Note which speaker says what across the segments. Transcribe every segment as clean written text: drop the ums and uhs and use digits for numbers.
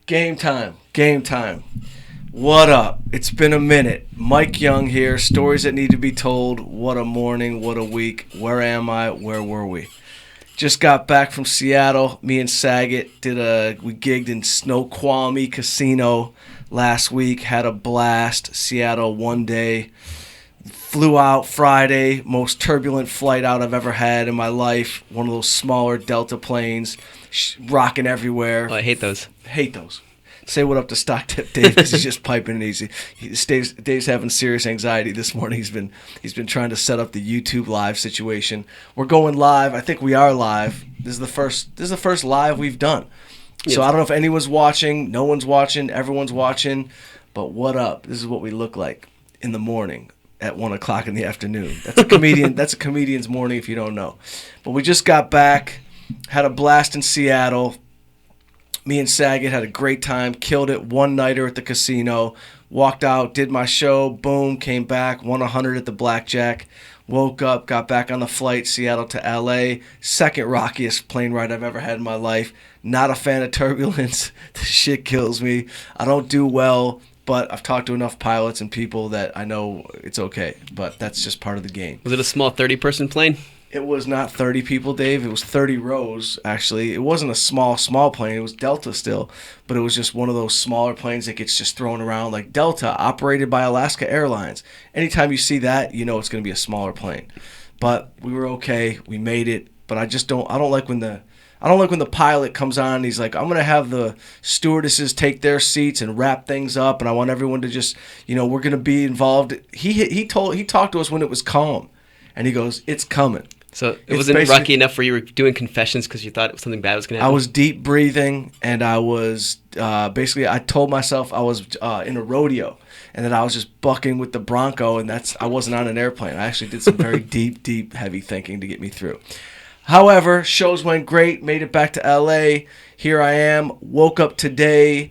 Speaker 1: Game time. Game time. What up? It's been a minute. Mike Young here. Stories that need to be told. What a morning. What a week. Where am I? Where were we? Just got back from Seattle. Me and Saget we gigged in Snoqualmie Casino last week. Had a blast. Seattle one day. Flew out Friday. Most turbulent flight out I've ever had in my life. One of those smaller Delta planes. Rocking everywhere.
Speaker 2: Oh, I hate those.
Speaker 1: Hate those. Say what up to Stock Tip Dave because he's just piping it easy. Dave's having serious anxiety this morning. He's been trying to set up the YouTube live situation. We're going live. I think we are live. This is the first live we've done. So I don't know if anyone's watching. No one's watching. Everyone's watching. But what up? This is what we look like in the morning at 1 o'clock in the afternoon. That's a comedian. That's a comedian's morning if you don't know. But we just got back. Had a blast in Seattle. Me and Saget had a great time. Killed it. One-nighter at the casino. Walked out. Did my show. Boom. Came back. Won 100 at the blackjack. Woke up. Got back on the flight. Seattle to L.A. Second rockiest plane ride I've ever had in my life. Not a fan of turbulence. This shit kills me. I don't do well. But I've talked to enough pilots and people that I know it's okay. But that's just part of the game.
Speaker 2: Was it a small 30-person plane?
Speaker 1: It was not 30 people, Dave. It was 30 rows, actually. It wasn't a small plane. It was Delta still. But it was just one of those smaller planes that gets just thrown around. Like Delta, operated by Alaska Airlines. Anytime you see that, you know it's going to be a smaller plane. But we were okay. We made it. But I don't like when the pilot comes on and he's like, I'm going to have the stewardesses take their seats and wrap things up. And I want everyone to just, we're going to be involved. He talked to us when it was calm. And he goes, it's coming.
Speaker 2: So it wasn't rocky enough where you were doing confessions because you thought something bad was going to happen?
Speaker 1: I was deep breathing, and I was I told myself I was in a rodeo, and that I was just bucking with the Bronco, and I wasn't on an airplane. I actually did some very deep, heavy thinking to get me through. However, shows went great, made it back to L.A. Here I am, woke up today,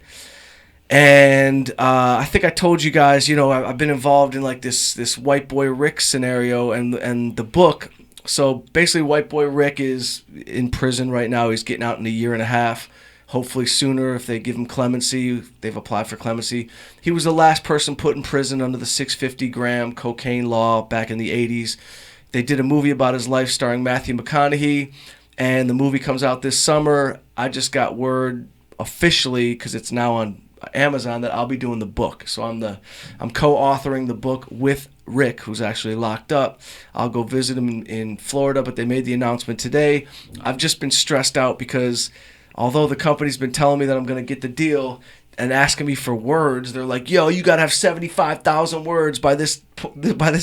Speaker 1: and I think I told you guys, I've been involved in like this White Boy Rick scenario and the book. So basically, White Boy Rick is in prison right now. He's getting out in a year and a half. Hopefully sooner if they give him clemency. They've applied for clemency. He was the last person put in prison under the 650-gram cocaine law back in the 80s. They did a movie about his life starring Matthew McConaughey, and the movie comes out this summer. I just got word officially, because it's now on Amazon, that I'll be doing the book. So I'm co-authoring the book with Rick, who's actually locked up. I'll go visit him in Florida, but they made the announcement today. I've just been stressed out because although the company's been telling me that I'm going to get the deal and asking me for words, they're like, yo, you got to have 75,000 words by this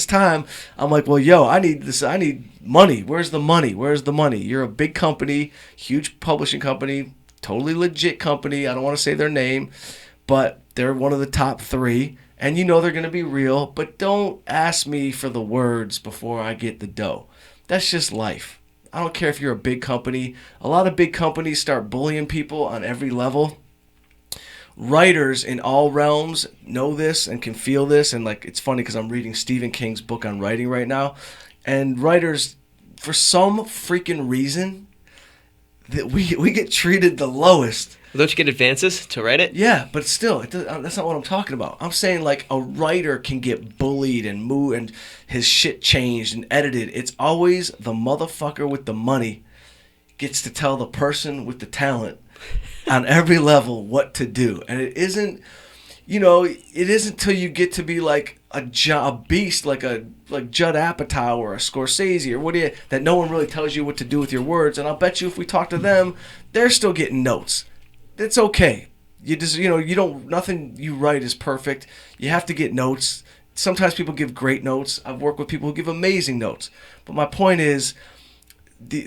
Speaker 1: time. I'm like, well, yo, I need money. Where's the money? You're a big company, huge publishing company, totally legit company. I don't want to say their name, but they're one of the top 3. And they're going to be real, but don't ask me for the words before I get the dough. That's just life. I don't care if you're a big company. A lot of big companies start bullying people on every level. Writers in all realms know this and can feel this. And it's funny because I'm reading Stephen King's book on writing right now. And writers, for some freaking reason, that we get treated the lowest.
Speaker 2: Well, don't you get advances to write it?
Speaker 1: Yeah, but still, that's not what I'm talking about. I'm saying a writer can get bullied and moved and his shit changed and edited. It's always the motherfucker with the money gets to tell the person with the talent on every level what to do. And it isn't, it isn't till you get to be like a beast like Judd Apatow or a Scorsese or that no one really tells you what to do with your words. And I'll bet you if we talk to them, they're still getting notes. It's okay. You just, nothing you write is perfect. You have to get notes. Sometimes people give great notes. I've worked with people who give amazing notes. But my point is,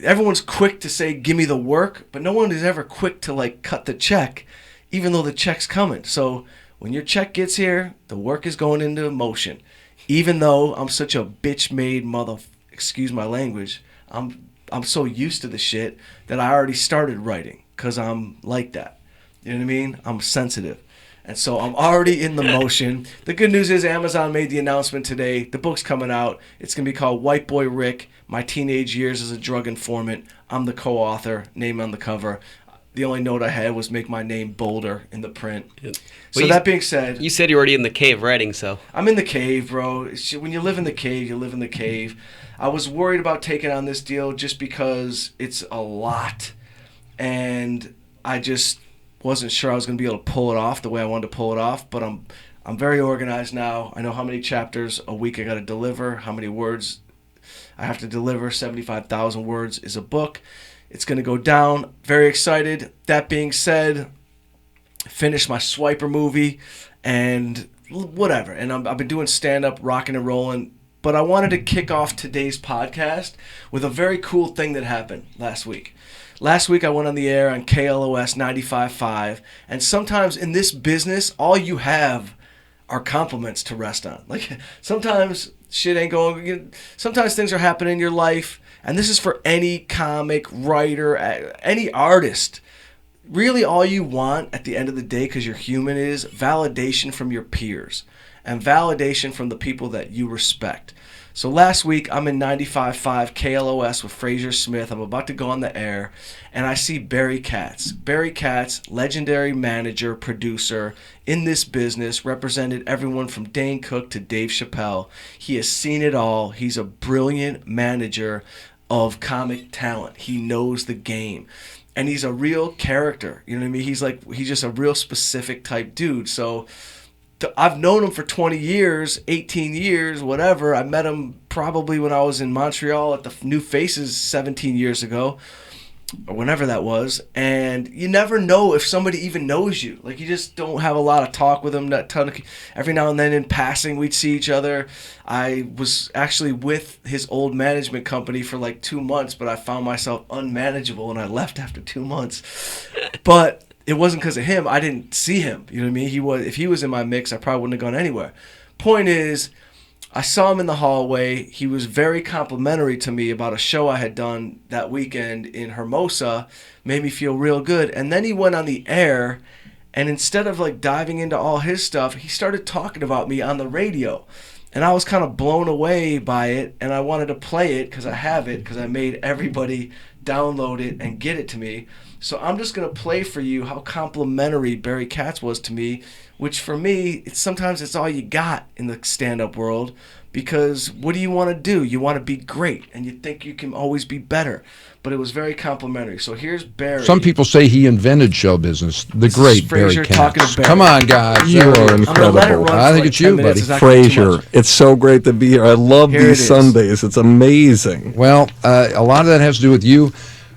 Speaker 1: everyone's quick to say, give me the work, but no one is ever quick to cut the check, even though the check's coming. So when your check gets here, the work is going into motion. Even though I'm such a bitch-made excuse my language, I'm so used to the shit that I already started writing because I'm like that. You know what I mean? I'm sensitive. And so I'm already in the motion. The good news is Amazon made the announcement today. The book's coming out. It's going to be called White Boy Rick, My Teenage Years as a Drug Informant. I'm the co-author, name on the cover. the only note I had was make my name bolder in the print. So
Speaker 2: Well,
Speaker 1: that being said,
Speaker 2: You said you're already in the cave writing, so.
Speaker 1: I'm in the cave, bro. When you live in the cave, you live in the cave. I was worried about taking on this deal just because it's a lot. And I just wasn't sure I was going to be able to pull it off the way I wanted to pull it off. But I'm very organized now. I know how many chapters a week I got to deliver, how many words I have to deliver. 75,000 words is a book. It's going to go down. Very excited. That being said, finished my Swiper movie and whatever. And I've been doing stand-up, rocking and rolling. But I wanted to kick off today's podcast with a very cool thing that happened last week. Last week I went on the air on KLOS 95.5. And sometimes in this business, all you have are compliments to rest on. Like sometimes shit ain't going. Sometimes things are happening in your life. And this is for any comic, writer, any artist. Really all you want at the end of the day, because you're human, is validation from your peers and validation from the people that you respect. So last week I'm in 95.5 KLOS with Fraser Smith. I'm about to go on the air and I see Barry Katz. Barry Katz, legendary manager, producer in this business, represented everyone from Dane Cook to Dave Chappelle. He has seen it all. He's a brilliant manager of comic talent. He knows the game. And he's a real character. You know what I mean? He's just a real specific type dude. So I've known him for 20 years, 18 years, whatever. I met him probably when I was in Montreal at the New Faces 17 years ago, or whenever that was. And you never know if somebody even knows you. Like, you just don't have a lot of talk with him. Every now and then in passing, we'd see each other. I was actually with his old management company for like 2 months, but I found myself unmanageable and I left after 2 months. But it wasn't because of him. I didn't see him. You know what I mean? If he was in my mix, I probably wouldn't have gone anywhere. Point is, I saw him in the hallway. He was very complimentary to me about a show I had done that weekend in Hermosa. Made me feel real good. And then he went on the air, and instead of like diving into all his stuff, he started talking about me on the radio. And I was kind of blown away by it, and I wanted to play it because I have it, because I made everybody download it and get it to me. So I'm just going to play for you how complimentary Barry Katz was to me, which for me, sometimes it's all you got in the stand-up world, because what do you want to do? You want to be great, and you think you can always be better. But it was very complimentary. So here's Barry.
Speaker 3: Some people say he invented show business. The great Barry Katz.
Speaker 1: Barry.
Speaker 3: Come on, guys.
Speaker 4: You are incredible.
Speaker 3: I think it's you, buddy.
Speaker 4: Fraser, it's so great to be here. I love these Sundays. It's amazing.
Speaker 3: Well, a lot of that has to do with you.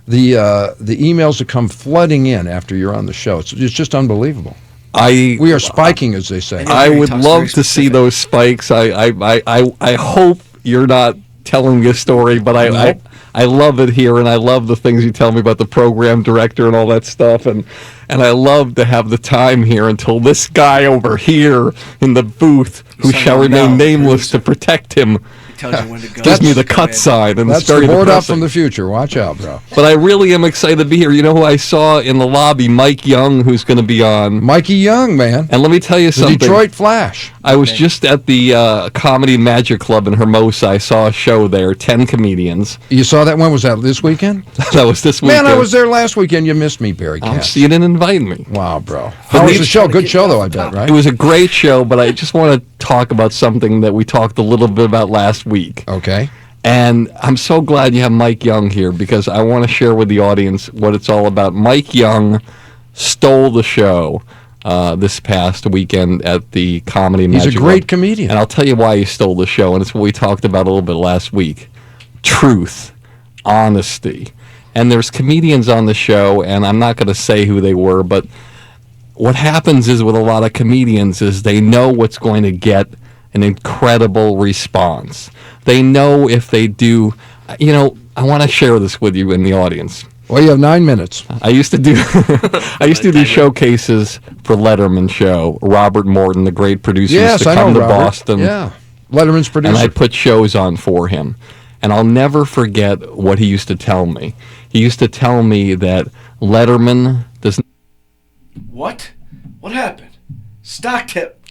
Speaker 3: The emails that come flooding in after you're on the show. It's just unbelievable. We are spiking, as they say.
Speaker 4: I would love to see those spikes. I hope you're not telling me a story, but I love it here, and I love the things you tell me about the program director and all that stuff, and I love to have the time here until this guy over here in the booth, who shall remain nameless to protect him,
Speaker 1: tells you when to go.
Speaker 4: Gives me the cut sign, and
Speaker 3: that's
Speaker 4: it's very
Speaker 3: the board up
Speaker 4: depressing.
Speaker 3: from the future. Watch out, bro.
Speaker 4: But I really am excited to be here. You know who I saw in the lobby? Mike Young, who's going to be on.
Speaker 3: Mikey Young, man.
Speaker 4: And let me tell you something.
Speaker 3: Detroit Flash.
Speaker 4: I was just at the Comedy Magic Club in Hermosa. I saw a show there, 10 comedians.
Speaker 3: You saw that one? Was that this weekend?
Speaker 4: That was this weekend.
Speaker 3: Man, I was there last weekend. You missed me, Barry Katz.
Speaker 4: So you didn't invite me.
Speaker 3: Wow, bro. How was the show? Good show, though, I bet, right?
Speaker 4: It was a great show, but I just want to talk about something that we talked a little bit about last week.
Speaker 3: Okay.
Speaker 4: And I'm so glad you have Mike Young here, because I want to share with the audience what it's all about. Mike Young stole the show this past weekend at the Comedy Magic Club.
Speaker 3: He's a great comedian.
Speaker 4: And I'll tell you why he stole the show, and it's what we talked about a little bit last week. Truth, honesty. And there's comedians on the show, and I'm not going to say who they were, but what happens is with a lot of comedians is they know what's going to get an incredible response. They know if they do, I want to share this with you in the audience.
Speaker 3: Well, you have 9 minutes.
Speaker 4: I used to do showcases for Letterman show. Robert Morton, the great producer, used to come to Boston.
Speaker 3: Yeah, Letterman's producer.
Speaker 4: And I put shows on for him. And I'll never forget what he used to tell me. He used to tell me that Letterman does.
Speaker 1: What? What happened? Stock tip.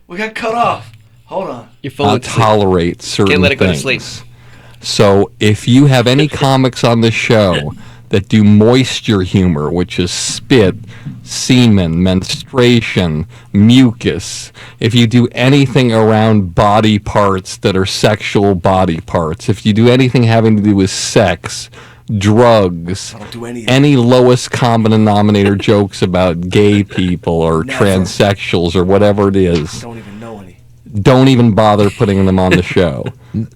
Speaker 1: We got cut off. Hold on.
Speaker 2: Your phone
Speaker 4: not tolerate certain
Speaker 2: Can't let it go to
Speaker 4: things.
Speaker 2: sleep.
Speaker 4: So if you have any comics on the show that do moisture humor, which is spit, semen, menstruation, mucus, if you do anything around body parts that are sexual body parts, if you do anything having to do with sex, drugs,
Speaker 1: I don't do any of
Speaker 4: any lowest common denominator jokes about gay people or
Speaker 1: Never.
Speaker 4: transsexuals or whatever it is,
Speaker 1: Don't even know any.
Speaker 4: don't even bother putting them on the show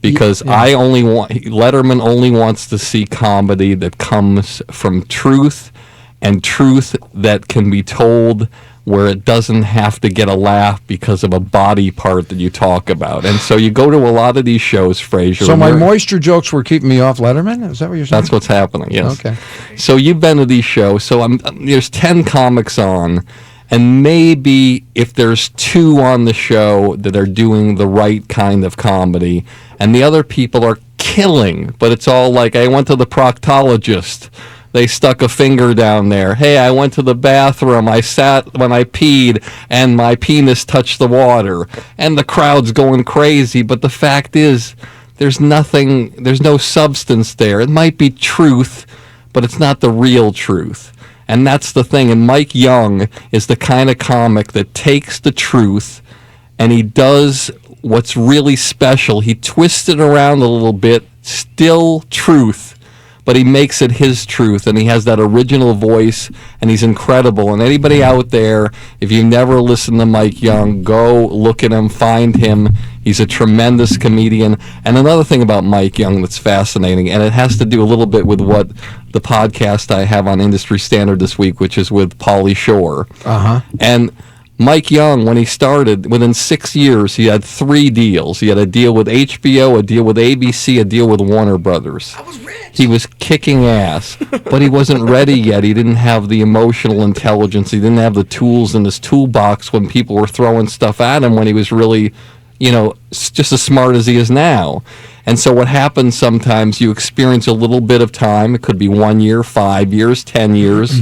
Speaker 4: because I only want Letterman only wants to see comedy that comes from truth and truth that can be told where it doesn't have to get a laugh because of a body part that you talk about. And so you go to a lot of these shows, Fraser.
Speaker 3: So
Speaker 4: and
Speaker 3: my
Speaker 4: you're-
Speaker 3: moisture jokes were keeping me off Letterman? Is that what you're saying?
Speaker 4: That's what's happening. Yes.
Speaker 3: Okay.
Speaker 4: So you've been to these shows. So there's 10 comics on, and maybe if there's 2 on the show that are doing the right kind of comedy, and the other people are killing, but it's all like, I went to the proctologist. They stuck a finger down there. Hey, I went to the bathroom. I sat when I peed, and my penis touched the water. And the crowd's going crazy. But the fact is, there's no substance there. It might be truth, but it's not the real truth. And that's the thing. And Mike Young is the kind of comic that takes the truth and he does what's really special. He twists it around a little bit, still truth, but he makes it his truth, and he has that original voice, and he's incredible. And anybody out there, if you've never listened to Mike Young, go look at him, find him. He's a tremendous comedian. And another thing about Mike Young that's fascinating, and it has to do a little bit with what the podcast I have on Industry Standard this week, which is with Pauly Shore. And Mike Young, when he started, within 6 years, he had 3 deals. He had a deal with HBO, a deal with ABC, a deal with Warner Brothers.
Speaker 1: I was rich.
Speaker 4: He was kicking ass, but he wasn't ready yet. He didn't have the emotional intelligence. He didn't have the tools in his toolbox when people were throwing stuff at him when he was really, just as smart as he is now. And so what happens sometimes, you experience a little bit of time. It could be 1 year, 5 years, 10 years,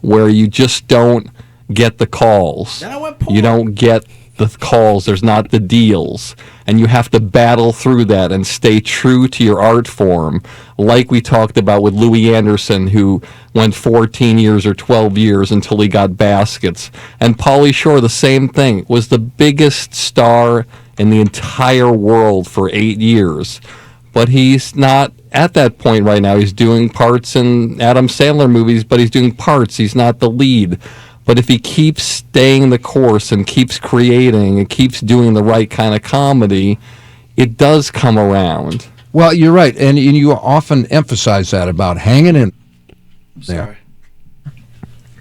Speaker 4: where you just don't get the calls.
Speaker 1: Then I went poor.
Speaker 4: You don't get the calls. There's not the deals. And you have to battle through that and stay true to your art form. Like we talked about with Louis Anderson, who went 14 years or 12 years until he got baskets. And Pauly Shore, the same thing, was the biggest star in the entire world for 8 years. But he's not at that point right now. He's doing parts in Adam Sandler movies, but he's doing parts. He's not the lead. But if he keeps staying the course and keeps creating and keeps doing the right kind of comedy, it does come around.
Speaker 3: Well, you're right, and you often emphasize that about hanging in
Speaker 1: Sorry.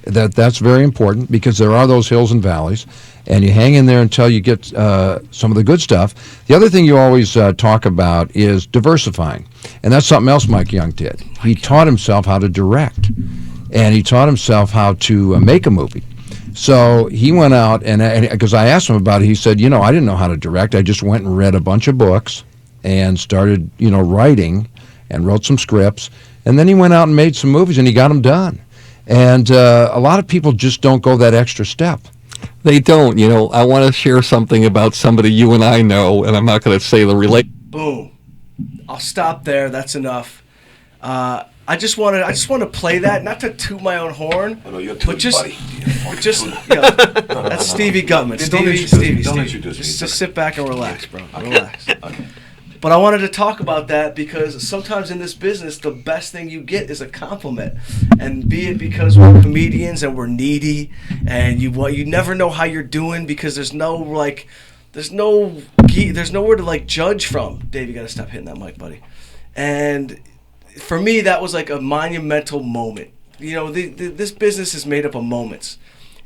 Speaker 3: there. That's very important because there are those hills and valleys, and you hang in there until you get some of the good stuff. The other thing you always talk about is diversifying, and that's something else Mike Young did. He taught himself how to direct, and he taught himself how to make a movie. So he went out, and because I asked him about it, he said, I didn't know how to direct. I just went and read a bunch of books and started, writing and wrote some scripts. And then he went out and made some movies, and he got them done. And a lot of people just don't go that extra step.
Speaker 4: They don't. I want to share something about somebody you and I know, and I'm not going to say the
Speaker 1: Boom. I'll stop there. That's enough. I just want to play that, not to toot my own horn, but just that's Stevie Gutman. Stevie. Just sit back and relax, bro. Relax. Okay. But I wanted to talk about that because sometimes in this business, the best thing you get is a compliment, and be it because we're comedians and we're needy, and you never know how you're doing because there's nowhere to judge from. Dave, you gotta stop hitting that mic, buddy. And for me, that was like a monumental moment. This business is made up of moments.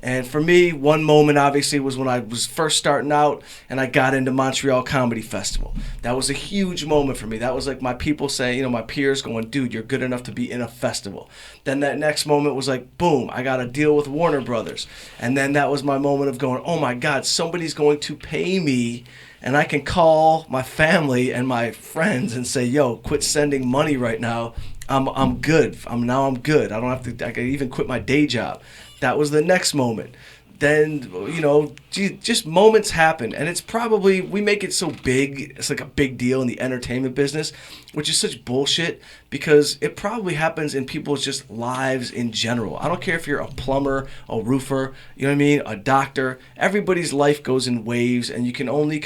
Speaker 1: And for me, one moment obviously was when I was first starting out and I got into Montreal Comedy Festival. That was a huge moment for me. That was like my people saying, my peers going, dude, you're good enough to be in a festival. Then that next moment was like, boom, I got a deal with Warner Brothers. And then that was my moment of going, oh my God, somebody's going to pay me and I can call my family and my friends and say, yo, quit sending money right now. I'm good. I'm good. I don't have to. I can even quit my day job. That was the next moment. then, just moments happen. And it's probably, we make it so big, it's like a big deal in the entertainment business, which is such bullshit, because it probably happens in people's just lives in general. I don't care if you're a plumber, a roofer, you know what I mean, a doctor. Everybody's life goes in waves, and you can only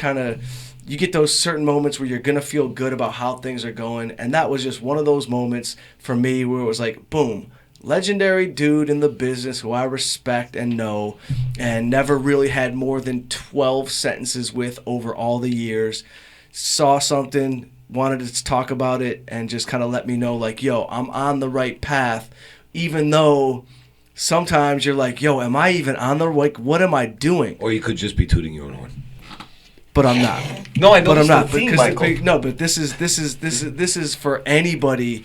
Speaker 1: you get those certain moments where you're going to feel good about how things are going. And that was just one of those moments for me where it was like, boom, legendary dude in the business who I respect and know and never really had more than 12 sentences with over all the years, saw something, wanted to talk about it, and just kind of let me know, like, yo, I'm on the right path, even though sometimes you're like, yo, am I even on the, like, what am I doing?
Speaker 5: Or you could just be tooting your own horn.
Speaker 1: But I'm not.
Speaker 5: No, I know.
Speaker 1: But I'm not.
Speaker 5: Theme,
Speaker 1: But this is for anybody.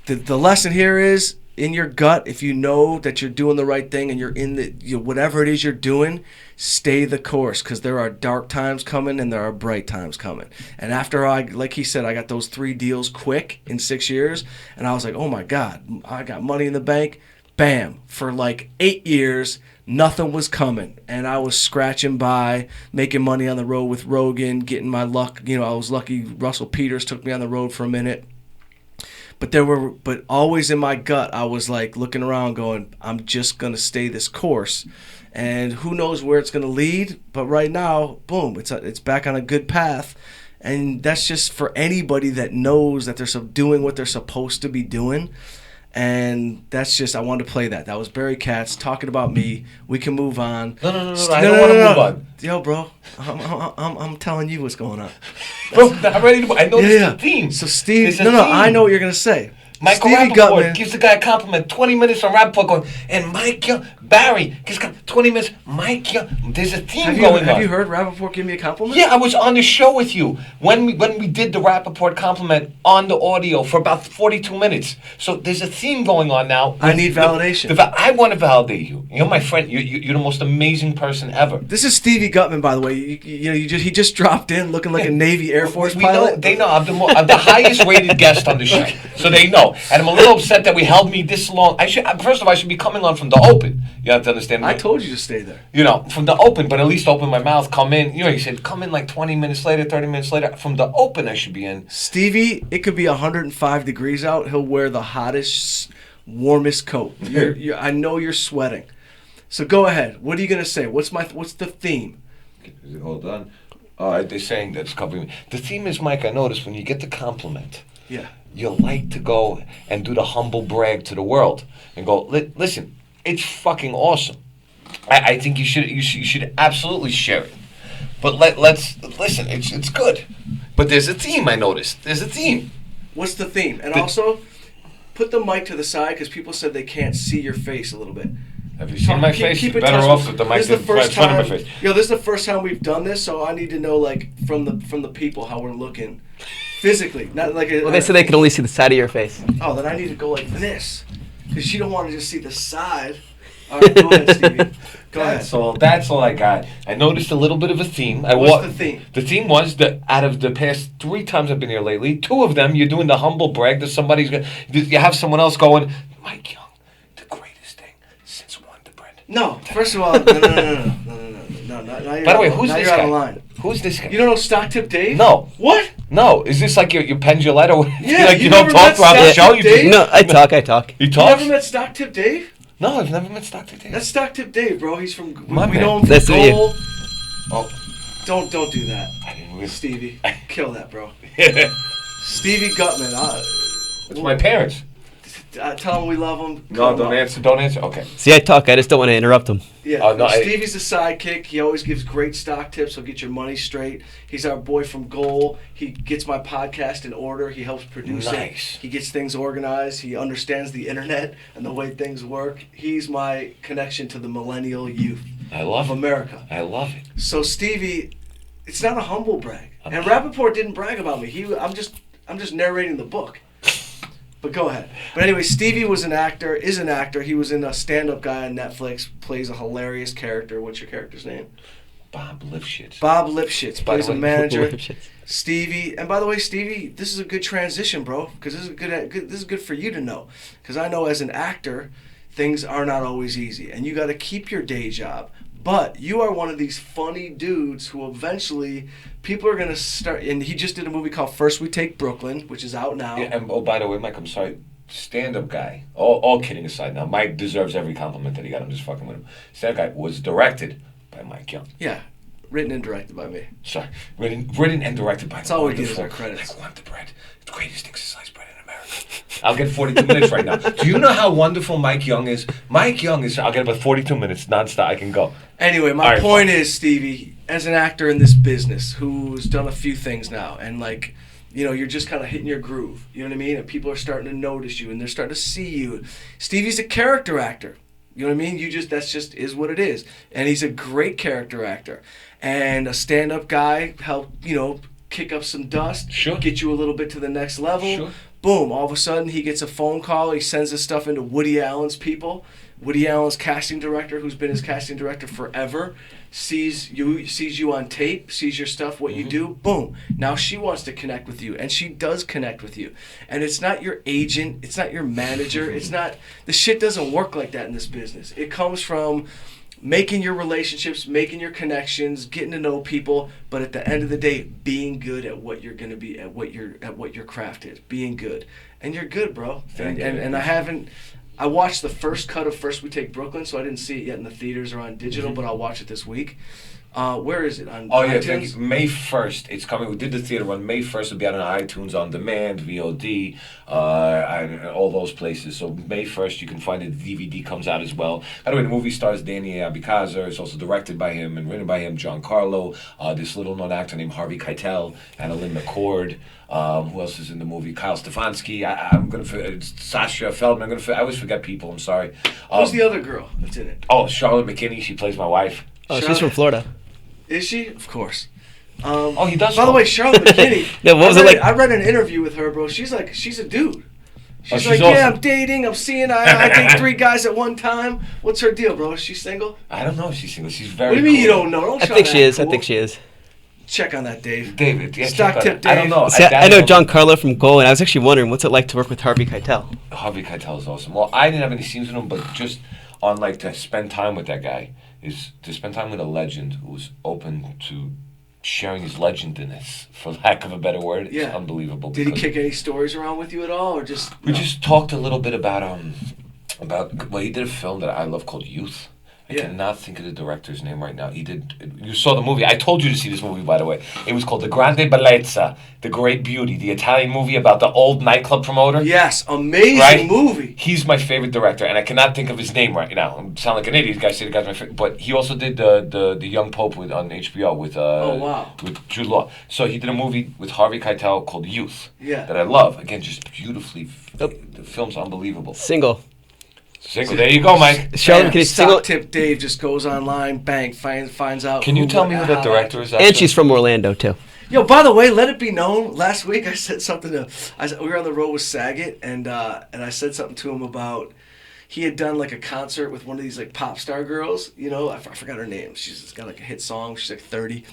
Speaker 1: The lesson here is, in your gut, if you know that you're doing the right thing and you're in whatever it is you're doing, stay the course, because there are dark times coming and there are bright times coming. And after like he said, I got those 3 deals quick in 6 years, and I was like, oh my God, I got money in the bank. Bam. For like 8 years, nothing was coming. And I was scratching by, making money on the road with Rogan, getting my luck. I was lucky Russell Peters took me on the road for a minute. But always in my gut, I was like looking around going, I'm just going to stay this course. And who knows where it's going to lead. But right now, boom, it's back on a good path. And that's just for anybody that knows that they're doing what they're supposed to be doing. And that's just, I wanted to play that. That was Barry Katz talking about me. We can move on.
Speaker 5: No, I don't want to move on.
Speaker 1: Yo, bro, I'm telling you what's going on.
Speaker 5: Bro, I'm ready to. I know this is the theme.
Speaker 1: So Steve, I know what you're gonna say.
Speaker 5: Michael
Speaker 1: Stevie
Speaker 5: Rappaport
Speaker 1: Gutman
Speaker 5: gives the guy a compliment. 20 minutes on Rappaport going, and Mike Young, Barry gives 20 minutes. Mike Young, there's a theme going on.
Speaker 1: Have you heard Rappaport give me a compliment?
Speaker 5: Yeah, I was on the show with you when we did the Rappaport compliment on the audio for about 42 minutes. So there's a theme going on now.
Speaker 1: I need validation.
Speaker 5: I want to validate you. You're my friend. You're the most amazing person ever.
Speaker 1: This is Stevie Gutman, by the way. He just dropped in looking like a Navy Air Force pilot.
Speaker 5: They know I'm the highest rated guest on the show, so they know. And I'm a little upset that we held me this long. First of all, I should be coming on from the open. You have to understand.
Speaker 1: I told you to stay there.
Speaker 5: From the open, but at least open my mouth, come in. You said come in like 20 minutes later, 30 minutes later. From the open, I should be in.
Speaker 1: Stevie, it could be 105 degrees out. He'll wear the hottest, warmest coat. I know you're sweating. So go ahead. What are you gonna say? What's the theme?
Speaker 5: Hold on. They're saying that's covering me. The theme is, Mike, I noticed when you get the compliment.
Speaker 1: Yeah.
Speaker 5: You like to go and do the humble brag to the world and go, listen, it's fucking awesome. I think you should absolutely share it. But let's listen, it's good. But there's a theme, I noticed. There's a theme.
Speaker 1: What's the theme? And also, put the mic to the side, because people said they can't see your face a little bit.
Speaker 5: Have you seen my face? It's better off with the mic in front of my face.
Speaker 1: This is the first time we've done this, so I need to know, like, from the people how we're looking. Physically, not like
Speaker 2: Well, they said they could only see the side of your face.
Speaker 1: Oh, then I need to go like this, because you don't want to just see the side. All right, go ahead, Stevie. Go ahead.
Speaker 5: That's all I got. I noticed a little bit of a theme.
Speaker 1: What's the theme?
Speaker 5: The theme was that out of the past 3 times I've been here lately, 2 of them you're doing the humble brag that you have someone else going, Mike Young, the greatest thing since Wonder Bread.
Speaker 1: No, first of all, no.
Speaker 5: By the way, who's this guy?
Speaker 1: Line.
Speaker 5: Who's this guy?
Speaker 1: You don't know Stock Tip Dave?
Speaker 5: No.
Speaker 1: What?
Speaker 5: No. Is this like your pen Gillette or
Speaker 1: yeah,
Speaker 5: like you don't talk throughout the show?
Speaker 2: No, I talk.
Speaker 5: You
Speaker 1: You
Speaker 5: talk?
Speaker 1: never met Stock Tip Dave?
Speaker 5: No, I've never met Stock Tip Dave.
Speaker 1: That's Stock Tip Dave, bro. He's from.
Speaker 5: My
Speaker 1: we
Speaker 5: man.
Speaker 1: know him from
Speaker 2: That's me.
Speaker 1: Gold.
Speaker 5: Oh.
Speaker 1: Don't do that,
Speaker 5: I didn't really.
Speaker 1: Stevie. Kill that, bro.
Speaker 5: It's
Speaker 1: Stevie Gutman.
Speaker 5: my parents.
Speaker 1: Tell him we love him.
Speaker 5: No, don't answer. Don't answer. Okay.
Speaker 2: See, I talk. I just don't want to interrupt them.
Speaker 1: Yeah,
Speaker 5: no,
Speaker 1: Stevie's a sidekick. He always gives great stock tips. He'll get your money straight. He's our boy from Goal. He gets my podcast in order. He helps produce it. He gets things organized. He understands the internet and the way things work. He's my connection to the millennial youth of America.
Speaker 5: I love it.
Speaker 1: So Stevie, it's not a humble brag. And Rappaport didn't brag about me. I'm just narrating the book. But go ahead. But anyway, Stevie is an actor. He was in a stand-up guy on Netflix, plays a hilarious character. What's your character's name?
Speaker 5: Bob Lipschitz.
Speaker 1: Bob Lipschitz plays a manager.
Speaker 2: Lipschitz.
Speaker 1: Stevie, and by the way, Stevie, this is a good transition, bro, because this is good for you to know. Because I know as an actor, things are not always easy, and you got to keep your day job. But you are one of these funny dudes who eventually people are gonna start. And he just did a movie called First We Take Brooklyn, which is out now.
Speaker 5: Yeah, and oh, by the way, Mike, I'm sorry. Stand-up guy. All kidding aside, now Mike deserves every compliment that he got. I'm just fucking with him. Stand-up guy was directed by Mike Young.
Speaker 1: Yeah, written and directed by me.
Speaker 5: Sorry, written and directed by.
Speaker 1: That's all we get is our credits.
Speaker 5: I want the bread. The greatest thing is sliced bread in America. I'll get 42 minutes right now. Do you know how wonderful Mike Young is? Mike Young is. I'll get about 42 minutes nonstop. I can go.
Speaker 1: Anyway, my
Speaker 5: All right,
Speaker 1: point
Speaker 5: fine.
Speaker 1: is, Stevie, as an actor in this business who's done a few things now, and like, you know, you're just kind of hitting your groove. You know what I mean? And people are starting to notice you, and they're starting to see you. Stevie's a character actor. You know what I mean? That's just is what it is. And he's a great character actor. And a stand-up guy helped, you know, kick up some dust,
Speaker 5: Sure.
Speaker 1: get you a little bit to the next level.
Speaker 5: Sure.
Speaker 1: Boom, all of a sudden he gets a phone call. He sends his stuff into Woody Allen's people. Woody Allen's casting director, who's been his casting director forever, sees you on tape, sees your stuff, what you do. Boom. Now she wants to connect with you, and she does connect with you. And it's not your agent, it's not your manager, it's not. The shit doesn't work like that in this business. It comes from making your relationships, making your connections, getting to know people, but at the end of the day, being good at what you're gonna be, at what your craft is, being good, and you're good, bro.
Speaker 5: Thank you.
Speaker 1: And I watched the first cut of First We Take Brooklyn, so I didn't see it yet in the theaters or on digital, but I'll watch it this week. Where is it? On
Speaker 5: Oh yeah,
Speaker 1: iTunes?
Speaker 5: thank you. May 1st, it's coming. We did the theater run. May 1st it'll be out on iTunes on demand, VOD, and all those places. So May 1st you can find it. The DVD comes out as well. By the way, the movie stars Danny Abikaza. It's also directed by him and written by him. Giancarlo, this little known actor named Harvey Keitel, Annalyn McCord. Who else is in the movie? Kyle Stefanski. I'm gonna Sasha Feldman. I always forget people. I'm sorry.
Speaker 1: Who's the other girl that's in it?
Speaker 5: Oh, Charlotte McKinney. She plays my wife.
Speaker 2: Oh, she's from Florida.
Speaker 1: Is she? Of course.
Speaker 5: Oh, he does.
Speaker 1: By the way, Charlotte McKinney.
Speaker 2: No, what was it like?
Speaker 1: I read an interview with her, bro. She's a dude. She's
Speaker 5: she's
Speaker 1: like,
Speaker 5: awesome.
Speaker 1: yeah, I'm dating, I'm seeing, I date 3 guys at one time. What's her deal, bro? Is she single?
Speaker 5: I don't know if she's single. She's very.
Speaker 1: What do you mean
Speaker 5: cool.
Speaker 1: you don't know? Don't
Speaker 2: I
Speaker 1: try
Speaker 2: think
Speaker 1: to
Speaker 2: she
Speaker 1: act
Speaker 2: is. I
Speaker 1: cool.
Speaker 2: think she is.
Speaker 1: Check on that, Dave.
Speaker 5: David, yeah,
Speaker 1: Stock
Speaker 5: check
Speaker 1: tip
Speaker 5: on it. I don't
Speaker 1: Dave.
Speaker 5: know.
Speaker 2: See, I know Giancarlo from Goal, and I was actually wondering what's it like to work with Harvey Keitel.
Speaker 5: Harvey Keitel is awesome. Well, I didn't have any scenes with him, but just on like to spend time with that guy is to spend time with a legend who's open to sharing his legendness, for lack of a better word. It's
Speaker 1: Yeah.
Speaker 5: unbelievable.
Speaker 1: Did he
Speaker 5: because
Speaker 1: kick any stories around with you at all, or just?
Speaker 5: We
Speaker 1: no?
Speaker 5: just talked a little bit about well, he did a film that I love called Youth. I
Speaker 1: Yeah.
Speaker 5: cannot think of the director's name right now. You saw the movie. I told you to see this movie, by the way. It was called The Grande Bellezza, The Great Beauty, the Italian movie about the old nightclub promoter.
Speaker 1: Yes, amazing
Speaker 5: Right?
Speaker 1: movie.
Speaker 5: He's my favorite director, and I cannot think of his name right now. I sound like an idiot. Guys say the guy's my favorite, but he also did the Young Pope on HBO with
Speaker 1: Oh, wow.
Speaker 5: with Jude Law. So he did a movie with Harvey Keitel called Youth.
Speaker 1: Yeah.
Speaker 5: That I love. Again, just beautifully.
Speaker 2: Yep.
Speaker 5: The film's unbelievable.
Speaker 2: Single.
Speaker 5: Single. There you go, Mike.
Speaker 2: Charlotte McKinney,
Speaker 1: Stock
Speaker 2: single.
Speaker 1: tip Dave just goes online, bang, finds out.
Speaker 5: Can you tell me who that director is?
Speaker 2: And she's from Orlando, too.
Speaker 1: Yo, by the way, let it be known. Last week I said something to. We were on the road with Saget, and I said something to him about he had done like a concert with one of these like pop star girls. You know, I forgot her name. She's got like a hit song. She's like 30.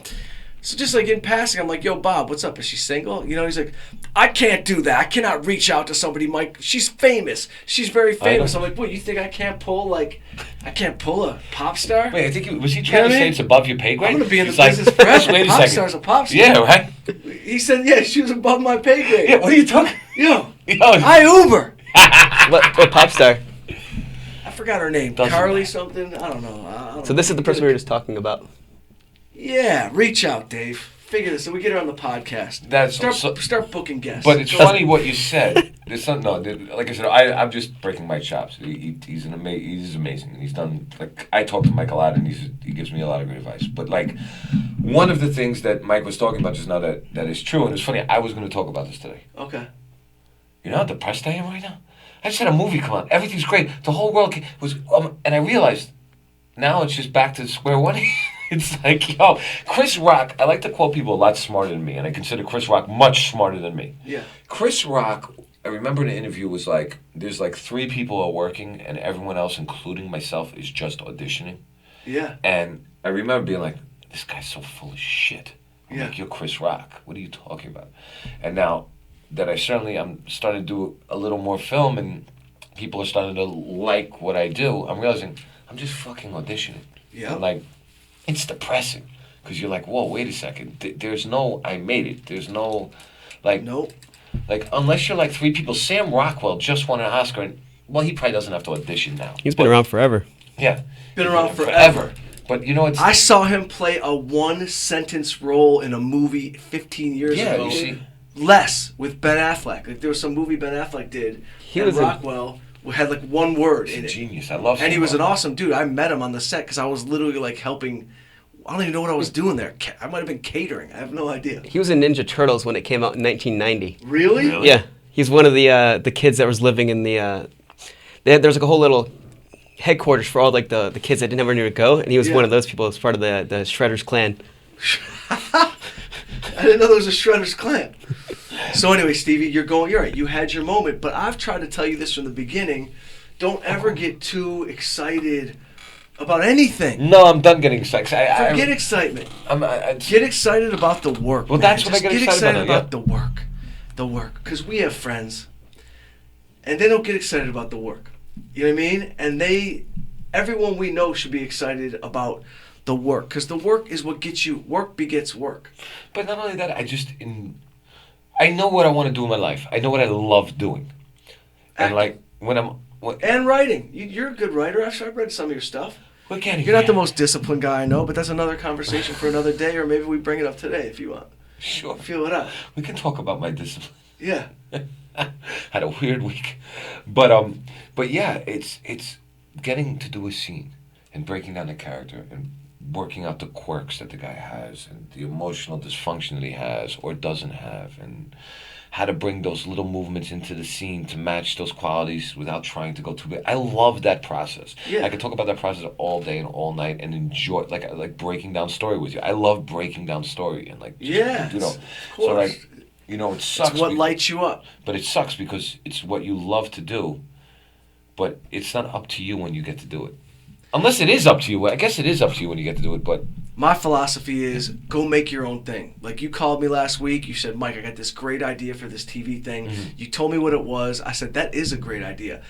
Speaker 1: So just like in passing, I'm like, yo, Bob, what's up? Is she single? You know, he's like, I can't do that. I cannot reach out to somebody, Mike. She's famous. She's very famous. I'm like, what, you think I can't pull a pop star?
Speaker 5: Wait, I think was he
Speaker 1: You know
Speaker 5: trying
Speaker 1: what
Speaker 5: to
Speaker 1: I
Speaker 5: say
Speaker 1: mean?
Speaker 5: it's above your pay grade?
Speaker 1: I'm gonna be in the
Speaker 5: He's like,
Speaker 1: business forever.
Speaker 5: Wait a
Speaker 1: Pop
Speaker 5: second.
Speaker 1: star's a pop star.
Speaker 5: Yeah, right.
Speaker 1: He said, yeah, she was above my pay grade.
Speaker 5: Yeah, what are you talking?
Speaker 1: Yo,
Speaker 5: Yo,
Speaker 1: I Uber.
Speaker 2: What pop star?
Speaker 1: I forgot her name.
Speaker 5: Doesn't
Speaker 1: Carly
Speaker 5: matter.
Speaker 1: something. I don't know.
Speaker 2: So this is the person we were just talking about.
Speaker 1: Yeah, reach out, Dave. Figure this. So we get her on the podcast.
Speaker 5: That's
Speaker 1: Start booking guests.
Speaker 5: But it's
Speaker 1: Go-
Speaker 5: funny what you said. There's some, no, like I said, I'm just breaking my chops. He's amazing, and he's done. Like I talk to Mike a lot, and he gives me a lot of great advice. But like one of the things that Mike was talking about just now that is true, and it's funny. I was going to talk about this today.
Speaker 1: Okay.
Speaker 5: You know how depressed I am right now. I just had a movie come out. Everything's great. The whole world was, and I realized now it's just back to square one. It's like, yo, Chris Rock, I like to quote people a lot smarter than me, and I consider Chris Rock much smarter than me.
Speaker 1: Yeah.
Speaker 5: Chris Rock, I remember in an interview, was like, there's like 3 people are working, and everyone else, including myself, is just auditioning.
Speaker 1: Yeah.
Speaker 5: And I remember being like, this guy's so full of shit. I'm
Speaker 1: Yeah.
Speaker 5: like, you're Chris Rock. What are you talking about? And now that I'm starting to do a little more film and people are starting to like what I do, I'm realizing I'm just fucking auditioning.
Speaker 1: Yeah.
Speaker 5: And like, it's depressing because you're like, whoa, wait a second. There's no, I made it. There's no, like,
Speaker 1: Nope.
Speaker 5: like unless you're like three people. Sam Rockwell just won an Oscar, and well, he probably doesn't have to audition now.
Speaker 2: He's been around forever.
Speaker 5: Yeah,
Speaker 1: Been
Speaker 5: He's
Speaker 1: around forever.
Speaker 5: But you know, it's
Speaker 1: I saw him play a one-sentence role in a movie 15 years
Speaker 5: yeah.
Speaker 1: ago.
Speaker 5: You see,
Speaker 1: Less with Ben Affleck. Like there was some movie Ben Affleck did.
Speaker 2: He
Speaker 1: and
Speaker 2: was a-
Speaker 1: Rockwell had like one word in
Speaker 5: he's a
Speaker 1: it.
Speaker 5: genius. I love.
Speaker 1: And he
Speaker 5: Sam
Speaker 1: was an
Speaker 5: Rockwell.
Speaker 1: awesome dude. I met him on the set because I was literally like helping. I don't even know what I was doing there. I might have been catering. I have no idea.
Speaker 2: He was in Ninja Turtles when it came out in 1990.
Speaker 1: Really?
Speaker 5: Really?
Speaker 2: Yeah, he's one of the kids that was living in the. There's like a whole little headquarters for all like the kids that didn't have anywhere to go, and he was
Speaker 1: Yeah.
Speaker 2: one of those people as part of the Shredder's clan.
Speaker 1: I didn't know there was a Shredder's Clan. So anyway, Stevie, you're right. You had your moment, but I've tried to tell you this from the beginning. Don't ever get too excited about anything.
Speaker 5: No, I'm done getting sex.
Speaker 1: Forget excitement. Get excited about the work.
Speaker 5: Well,
Speaker 1: man.
Speaker 5: that's what I
Speaker 1: Just
Speaker 5: get
Speaker 1: get
Speaker 5: excited
Speaker 1: excited
Speaker 5: about,
Speaker 1: about the work. The work. Because we have friends, and they don't get excited about the work. You know what I mean? And everyone we know should be excited about the work. Because the work is what gets you, work begets work.
Speaker 5: But not only that, I know what I want to do in my life. I know what I love doing, and
Speaker 1: Acting.
Speaker 5: like
Speaker 1: And writing. You're a good writer. I've read some of your stuff.
Speaker 5: Again,
Speaker 1: You're not the most disciplined guy I know, but that's another conversation for another day, or maybe we bring it up today if you want.
Speaker 5: Sure.
Speaker 1: Feel it out.
Speaker 5: We can talk about my discipline.
Speaker 1: Yeah.
Speaker 5: Had a weird week, but yeah, it's getting to do a scene and breaking down the character and working out the quirks that the guy has and the emotional dysfunction that he has or doesn't have, and how to bring those little movements into the scene to match those qualities without trying to go too big. I love that process.
Speaker 1: Yeah.
Speaker 5: I could talk about that process all day and all night and enjoy like breaking down story with you. I love breaking down story and like just,
Speaker 1: Yes,
Speaker 5: you know,
Speaker 1: of
Speaker 5: so
Speaker 1: course.
Speaker 5: like, you know, it sucks.
Speaker 1: It's what
Speaker 5: be-
Speaker 1: lights you up.
Speaker 5: but it sucks because it's what you love to do, but it's not up to you when you get to do it. Unless it is up to you. I guess it is up to you when you get to do it, but
Speaker 1: My philosophy is go make your own thing. Like you called me last week. You said, Mike, I got this great idea for this TV thing. You told me what it was. I said, that is a great idea.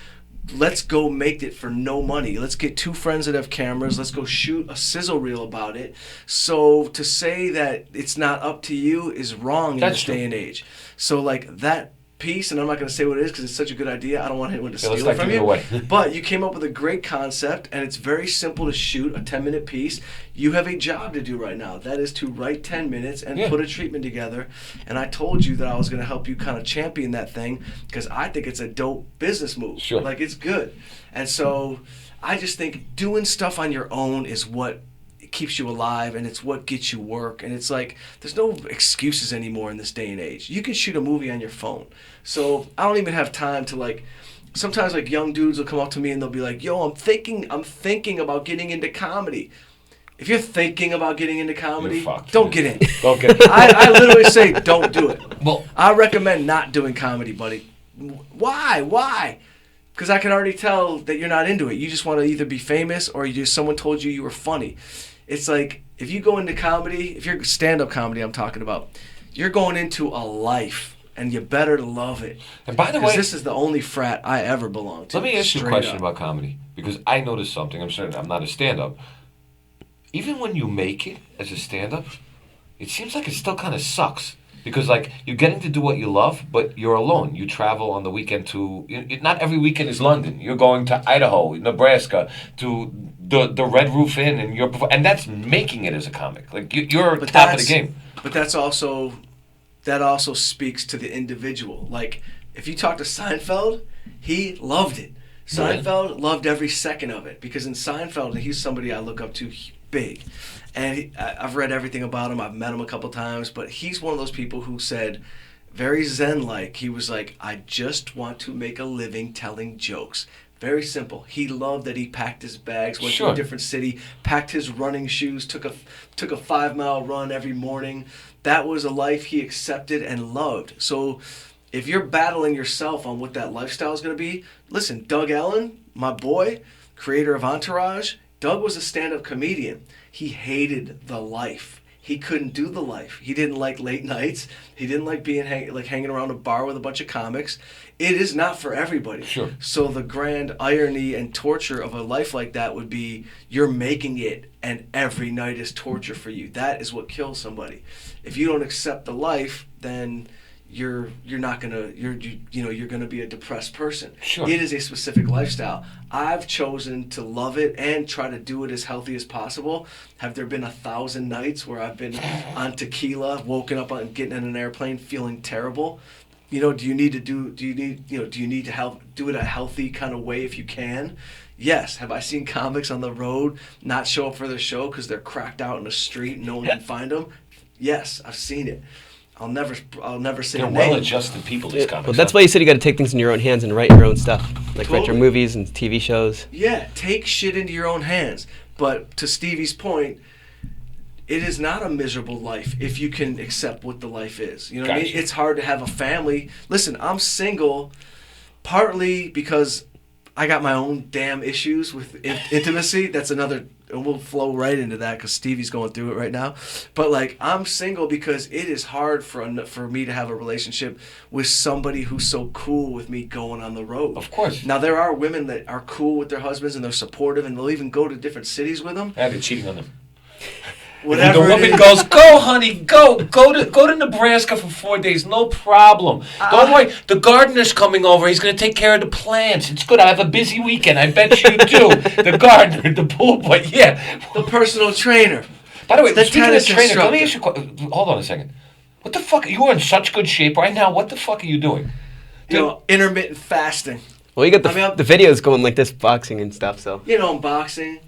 Speaker 1: Let's go make it for no money. Let's get two friends that have cameras. Let's go shoot a sizzle reel about it. So to say that it's not up to you is wrong in
Speaker 5: That's
Speaker 1: this
Speaker 5: true.
Speaker 1: day and age. So like that piece, and I'm not going to say what it is because it's such a good idea. I don't want anyone to
Speaker 5: Yeah, let's
Speaker 1: steal it
Speaker 5: not
Speaker 1: from
Speaker 5: give it
Speaker 1: you.
Speaker 5: away.
Speaker 1: But you came up with a great concept, and it's very simple to shoot a 10-minute piece. You have a job to do right now. That is to write 10 minutes and
Speaker 5: Yeah.
Speaker 1: put a treatment together. And I told you that I was going to help you kind of champion that thing because I think it's a dope business move.
Speaker 5: Sure.
Speaker 1: Like, it's good. And so I just think doing stuff on your own is what keeps you alive, and it's what gets you work. And it's like there's no excuses anymore in this day and age. You can shoot a movie on your phone. So I don't even have time to like sometimes like young dudes will come up to me and they'll be like, yo, I'm thinking about getting into comedy. If you're thinking about getting into comedy,
Speaker 5: You're fucked.
Speaker 1: don't get in.
Speaker 5: Don't get in.
Speaker 1: I literally say don't do it.
Speaker 5: Well,
Speaker 1: I recommend not doing comedy, buddy. Why? Because I can already tell that you're not into it. You just want to either be famous or someone told you were funny. It's like if you go into comedy, if you're stand-up comedy I'm talking about, you're going into a life, and you better love it.
Speaker 5: and by the
Speaker 1: Because
Speaker 5: way,
Speaker 1: this is the only frat I ever belonged to.
Speaker 5: let me ask you a
Speaker 1: straight
Speaker 5: question
Speaker 1: up.
Speaker 5: about comedy because I noticed something. I'm certain I'm not a stand-up. Even when you make it as a stand-up, it seems like it still kind of sucks because like you're getting to do what you love, but you're alone. You travel on the weekend to not every weekend is London. You're going to Idaho, Nebraska, to the Red Roof Inn, and that's making it as a comic. Like you're
Speaker 1: But
Speaker 5: top of the game.
Speaker 1: But that also speaks to the individual. Like if you talk to Seinfeld, he loved it. Seinfeld loved every second of it because in Seinfeld, he's somebody I look up to big. And I've read everything about him. I've met him a couple times, but he's one of those people who said, very zen-like, he was like, I just want to make a living telling jokes. Very simple. He loved that he packed his bags, went to
Speaker 5: Sure.
Speaker 1: a different city, packed his running shoes, took a 5-mile run every morning. That was a life he accepted and loved. So if you're battling yourself on what that lifestyle is going to be, listen, Doug Ellen, my boy, creator of Entourage, Doug was a stand-up comedian. He hated the life. he couldn't do the life. He didn't like late nights. He didn't like being hanging around a bar with a bunch of comics. It is not for everybody.
Speaker 5: Sure.
Speaker 1: So the grand irony and torture of a life like that would be you're making it, and every night is torture for you. That is what kills somebody. If you don't accept the life, then you're not gonna you're gonna be a depressed person.
Speaker 5: Sure.
Speaker 1: It is a specific lifestyle. I've chosen to love it and try to do it as healthy as possible. Have there been 1,000 nights where I've been on tequila, woken up on getting in an airplane feeling terrible? You know, do you need to do it a healthy kind of way if you can? Yes. Have I seen comics on the road not show up for their show because they're cracked out in the street and no one can find them? Yes, I've seen it. I'll never say
Speaker 5: They're
Speaker 1: the name.
Speaker 5: well-adjusted people, these comics.
Speaker 2: Well, that's
Speaker 5: huh?
Speaker 2: why you said you got to take things in your own hands and write your own stuff, like write your
Speaker 1: Totally.
Speaker 2: movies and TV shows.
Speaker 1: Yeah, take shit into your own hands. But to Stevie's point, it is not a miserable life if you can accept what the life is. You know what I mean?
Speaker 5: Gotcha.
Speaker 1: It's hard to have a family. Listen, I'm single partly because I got my own damn issues with intimacy. That's another, and we'll flow right into that because Stevie's going through it right now. But like, I'm single because it is hard for me to have a relationship with somebody who's so cool with me going on the road.
Speaker 5: Of course.
Speaker 1: Now there are women that are cool with their husbands and they're supportive and they'll even go to different cities with them.
Speaker 5: Yeah, they're cheating on them.
Speaker 1: Whatever.
Speaker 5: The
Speaker 1: it
Speaker 5: woman
Speaker 1: is.
Speaker 5: goes, "Go, honey, go to Nebraska for 4 days, no problem. Don't worry, the gardener's coming over. He's gonna take care of the plants. It's good. I have a busy weekend. I bet you do. The gardener, the pool boy, yeah.
Speaker 1: The personal trainer.
Speaker 5: By the way,
Speaker 1: The
Speaker 5: speaking of
Speaker 1: tennis
Speaker 5: trainer, let me
Speaker 1: instructor.
Speaker 5: ask you a question. Hold on a second. What the fuck? You are in such good shape right now. What the fuck are you doing?
Speaker 1: You know, intermittent fasting.
Speaker 2: Well, you got the,
Speaker 1: I mean, I'm-
Speaker 2: the videos going like this, boxing and stuff, so.
Speaker 1: You know, boxing.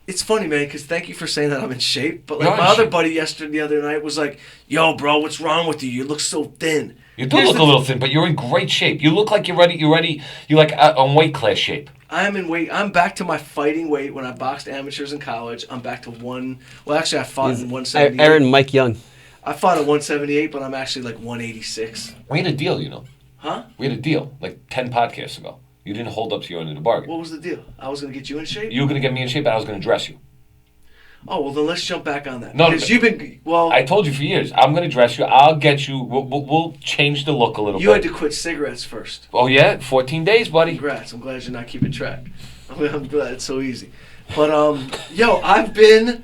Speaker 1: It's funny, man, because thank you for saying that I'm in shape. But
Speaker 5: You're
Speaker 1: like
Speaker 5: in
Speaker 1: my other
Speaker 5: shape.
Speaker 1: buddy the other night was like, "Yo, bro, what's wrong with you? You look so thin."
Speaker 5: You do
Speaker 1: Here's
Speaker 5: look
Speaker 1: the
Speaker 5: a little thin, but you're in great shape. You look like you're ready. You're like on weight class shape.
Speaker 1: I'm in weight. I'm back to my fighting weight when I boxed amateurs in college. I'm back to one. Well, actually, I fought in 178.
Speaker 2: Aaron Mike Young.
Speaker 1: I fought at 178, but I'm actually like 186.
Speaker 5: We had a deal, you know.
Speaker 1: Huh?
Speaker 5: We had a deal like 10 podcasts ago. You didn't hold up to your end of the bargain.
Speaker 1: What was the deal? I was gonna get you in shape.
Speaker 5: You were gonna get me in shape, and I was gonna dress you.
Speaker 1: Oh well, then let's jump back on that.
Speaker 5: No,
Speaker 1: because you've been
Speaker 5: I told you for years. I'm gonna dress you. I'll get you. We'll change the look a little
Speaker 1: You
Speaker 5: bit.
Speaker 1: had to quit cigarettes first.
Speaker 5: Oh yeah, 14 days, buddy.
Speaker 1: Congrats. I'm glad you're not keeping track. I'm glad it's so easy. But yo, I've been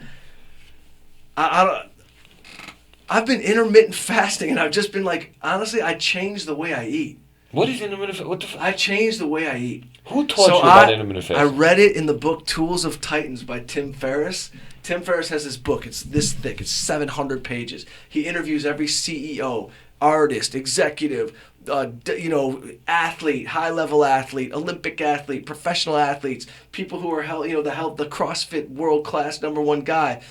Speaker 1: I've been intermittent fasting, and I've just been like, honestly, I changed the way I eat.
Speaker 5: What is intermittent? What the?
Speaker 1: I changed the way I eat.
Speaker 5: Who taught you about intermittent
Speaker 1: I
Speaker 5: fasting?
Speaker 1: read it in the book Tools of Titans by Tim Ferriss. Tim Ferriss has this book. It's this thick. It's 700 pages. He interviews every CEO, artist, executive, athlete, high-level athlete, Olympic athlete, professional athletes, people who are the CrossFit world-class #1 guy.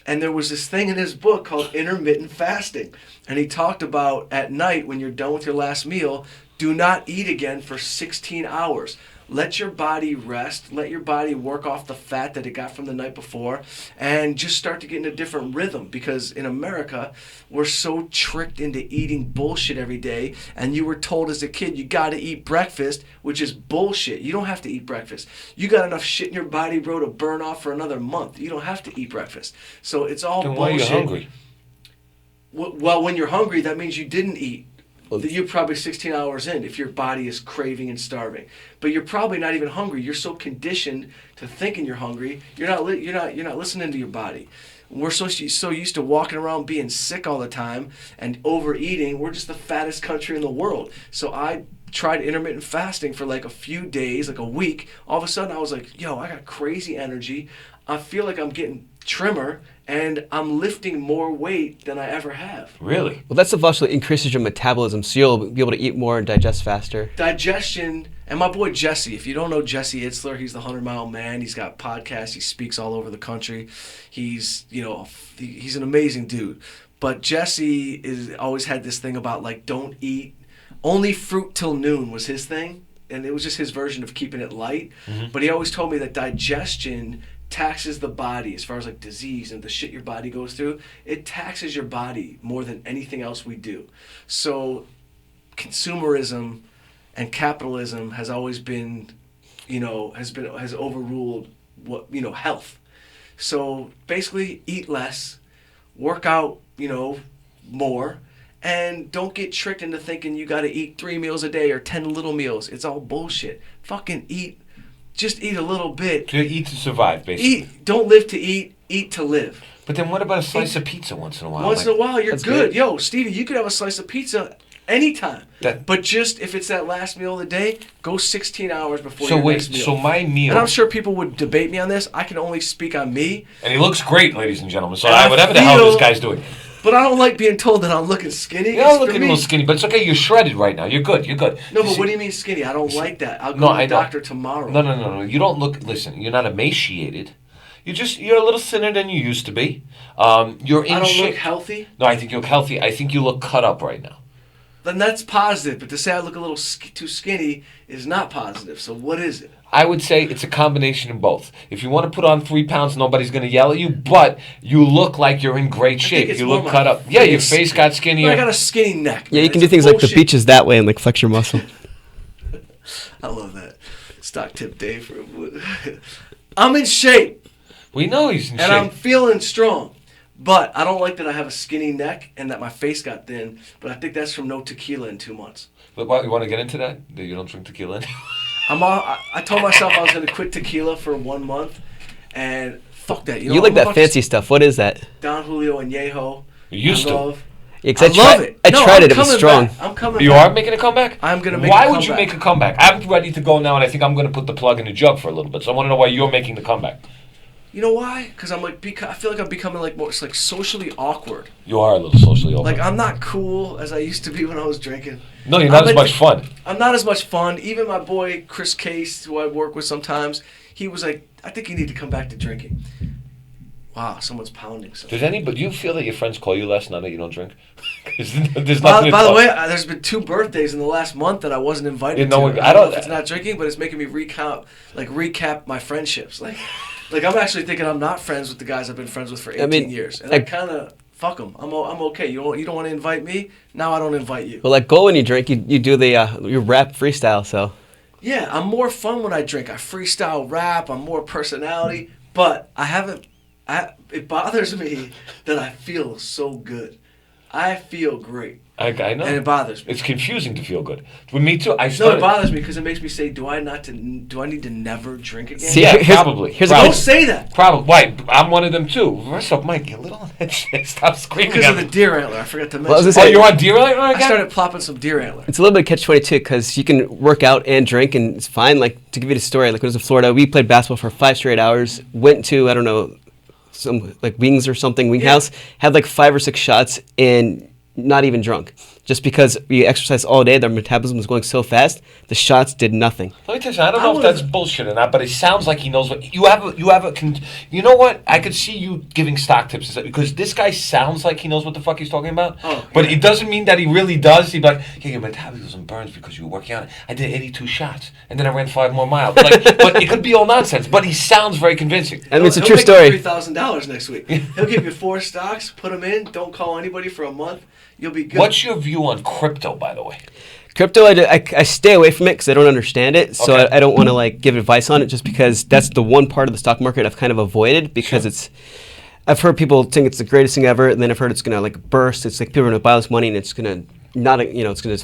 Speaker 1: And there was this thing in his book called intermittent fasting. And he talked about at night when you're done with your last meal, do not eat again for 16 hours. Let your body rest. Let your body work off the fat that it got from the night before and just start to get in a different rhythm, because in America, we're so tricked into eating bullshit every day. And you were told as a kid, you got to eat breakfast, which is bullshit. You don't have to eat breakfast. You got enough shit in your body, bro, to burn off for another month. You don't have to eat breakfast. So it's all
Speaker 5: Then why are
Speaker 1: bullshit.
Speaker 5: you hungry?
Speaker 1: Well, when you're hungry, that means you didn't eat. You're probably 16 hours in if your body is craving and starving. But you're probably not even hungry. You're so conditioned to thinking you're hungry. You're not listening to your body. We're so used to walking around being sick all the time and overeating. We're just the fattest country in the world. So I tried intermittent fasting for like a few days, like a week. All of a sudden I was like, yo, I got crazy energy. I feel like I'm getting trimmer and I'm lifting more weight than I ever have.
Speaker 5: Really?
Speaker 2: Well, that stuff also increases your metabolism, so you'll be able to eat more and digest faster.
Speaker 1: Digestion, and my boy Jesse, if you don't know Jesse Itzler, he's the 100-mile man. He's got podcasts. He speaks all over the country. He's an amazing dude. But Jesse is always had this thing about like, don't eat, only fruit till noon was his thing. And it was just his version of keeping it light.
Speaker 5: Mm-hmm.
Speaker 1: But he always told me that digestion taxes the body as far as like disease and the shit your body goes through. It taxes your body more than anything else we do. So consumerism and capitalism has always been, has overruled health. So basically eat less, work out, more, and don't get tricked into thinking you got to eat 3 meals a day or 10 little meals. It's all bullshit. Fucking eat. Just eat a little bit.
Speaker 5: To eat to survive, basically.
Speaker 1: Eat. Don't live to eat to live.
Speaker 5: But then what about a slice of pizza once in a while?
Speaker 1: Once in a while, you're
Speaker 2: That's
Speaker 1: good.
Speaker 2: great.
Speaker 1: Yo, Stevie, you could have a slice of pizza anytime.
Speaker 5: That-
Speaker 1: But just if it's that last meal of the day, go 16 hours before
Speaker 5: So
Speaker 1: your
Speaker 5: wait,
Speaker 1: next meal.
Speaker 5: so my meal,
Speaker 1: And I'm sure people would debate me on this. I can only speak on me.
Speaker 5: and he looks great, ladies and gentlemen. So
Speaker 1: And I
Speaker 5: whatever the hell
Speaker 1: feel-
Speaker 5: this guy's doing,
Speaker 1: But I don't like being told that I'm looking skinny.
Speaker 5: you're
Speaker 1: 'cause for
Speaker 5: looking a
Speaker 1: me-
Speaker 5: little skinny, but it's okay. You're shredded right now. You're good. You're good.
Speaker 1: No, but
Speaker 5: See-
Speaker 1: what do you mean skinny? I don't like that. I'll go
Speaker 5: No,
Speaker 1: to
Speaker 5: I
Speaker 1: the
Speaker 5: know.
Speaker 1: doctor tomorrow.
Speaker 5: No. You don't look. Listen, you're not emaciated. You're a little thinner than you used to be. You're in
Speaker 1: I don't
Speaker 5: shape.
Speaker 1: look healthy.
Speaker 5: No, I think you look healthy. I think you look cut up right now.
Speaker 1: Then that's positive. But to say I look a little too skinny is not positive. So what is it?
Speaker 5: I would say it's a combination of both. If you want to put on 3 pounds, nobody's going to yell at you, but you look like you're in great
Speaker 1: think
Speaker 5: shape.
Speaker 1: it's
Speaker 5: You
Speaker 1: more
Speaker 5: look
Speaker 1: my
Speaker 5: cut up. Yeah, your
Speaker 1: face.
Speaker 5: face got skinnier.
Speaker 1: I got a skinny neck.
Speaker 2: Yeah,
Speaker 1: man.
Speaker 2: you can
Speaker 1: It's
Speaker 2: do things like the
Speaker 1: bullshit.
Speaker 2: beaches that way and like flex your muscle.
Speaker 1: I love that. Stock tip Dave. I'm in shape.
Speaker 5: We know he's in
Speaker 1: And
Speaker 5: shape.
Speaker 1: I'm feeling strong. But I don't like that I have a skinny neck and that my face got thin. But I think that's from no tequila in 2 months.
Speaker 5: But what, you want to get into that? That you don't drink tequila?
Speaker 1: I told myself I was going to quit tequila for 1 month. And fuck that.
Speaker 2: You like
Speaker 1: I'm
Speaker 2: that
Speaker 1: about
Speaker 2: fancy stuff. What is that?
Speaker 1: Don Julio and Yeho.
Speaker 5: You used
Speaker 1: I
Speaker 5: to.
Speaker 1: love.
Speaker 2: Yeah, 'cause
Speaker 1: I love it.
Speaker 2: I
Speaker 1: No,
Speaker 2: tried
Speaker 1: I'm
Speaker 2: it. It was
Speaker 1: coming
Speaker 2: strong.
Speaker 1: back. I'm coming
Speaker 5: You
Speaker 1: back.
Speaker 5: are making a comeback?
Speaker 1: I'm going to make
Speaker 5: Why
Speaker 1: a
Speaker 5: would you
Speaker 1: comeback.
Speaker 5: make a comeback? I'm ready to go now, and I think I'm going to put the plug in the jug for a little bit. So I want to know why you're making the comeback.
Speaker 1: You know why? Because I'm like, I feel like I'm becoming like more, it's like socially awkward.
Speaker 5: You are a little socially awkward.
Speaker 1: Like I'm not cool as I used to be when I was drinking.
Speaker 5: No, you're not
Speaker 1: I'm
Speaker 5: as much fun.
Speaker 1: I'm not as much fun. Even my boy Chris Case, who I work with sometimes, he was like, I think you need to come back to drinking. Wow, someone's pounding something.
Speaker 5: Do you feel that your friends call you less now that you don't drink? 'Cause there's nothing to
Speaker 1: By the
Speaker 5: talk-
Speaker 1: way, there's been 2 birthdays in the last month that I wasn't invited
Speaker 5: You know,
Speaker 1: to.
Speaker 5: I
Speaker 1: I don't
Speaker 5: don't-
Speaker 1: know if it's not drinking, but it's making me recap my friendships. Like I'm actually thinking I'm not friends with the guys I've been friends with for 18 years, and I kind of fuck them. I'm okay. You don't want to invite me? Now I don't invite you.
Speaker 2: Well, like go when you drink, you do the your rap freestyle. So
Speaker 1: Yeah, I'm more fun when I drink. I freestyle rap. I'm more personality, but it bothers me that I feel so good. I feel great,
Speaker 5: I know.
Speaker 1: and it bothers me.
Speaker 5: It's confusing to feel good. With me too.
Speaker 1: No, it bothers me because it makes me say, do I need to never drink again?
Speaker 2: See,
Speaker 5: Yeah,
Speaker 2: here's-
Speaker 5: probably.
Speaker 2: here's a
Speaker 5: Probably.
Speaker 1: Don't say that
Speaker 5: Probably. Why? I'm one of them too. First off, Mike, you little stop screaming
Speaker 1: because
Speaker 5: at
Speaker 1: of the
Speaker 5: me.
Speaker 1: deer antler. I forgot to mention.
Speaker 2: Well, I was
Speaker 5: Oh,
Speaker 2: gonna say-
Speaker 5: you're on deer right now
Speaker 1: I
Speaker 5: again?
Speaker 1: started plopping some deer antler.
Speaker 2: it's a little bit catch-22 because you can work out and drink and it's fine. Like to give you the story, like when I was in Florida, we played basketball for 5 straight hours. Went to I don't know some like Wings or something, Wing House. Had like 5 or 6 shots and not even drunk. Just because we exercised all day, their metabolism was going so fast, the shots did nothing.
Speaker 5: Let me tell you something. I don't
Speaker 1: I
Speaker 5: know if
Speaker 1: would've-
Speaker 5: that's bullshit or not, but it sounds like he knows what you have. You know what? I could see you giving stock tips is that because this guy sounds like he knows what the fuck he's talking about.
Speaker 1: Oh,
Speaker 5: But
Speaker 1: yeah.
Speaker 5: it doesn't mean that he really does. He'd be like, "Yeah, your metabolism burns because you were working on it. I did 82 shots, and then I ran 5 more miles." Like, but it could be all nonsense. But he sounds very convincing.
Speaker 2: I mean, it's a
Speaker 1: He'll
Speaker 2: true
Speaker 1: make
Speaker 2: story.
Speaker 1: you $3,000 next week. He'll give you 4 stocks, put them in, don't call anybody for a month. You'll be good.
Speaker 5: What's your view on crypto, by the way?
Speaker 2: Crypto, I stay away from it because I don't understand it. So
Speaker 5: Okay.
Speaker 2: I don't want to like give advice on it just because that's the one part of the stock market I've kind of avoided because
Speaker 5: Sure.
Speaker 2: I've heard people think it's the greatest thing ever, and then I've heard it's gonna like burst. It's like people are gonna buy this money and it's gonna it's gonna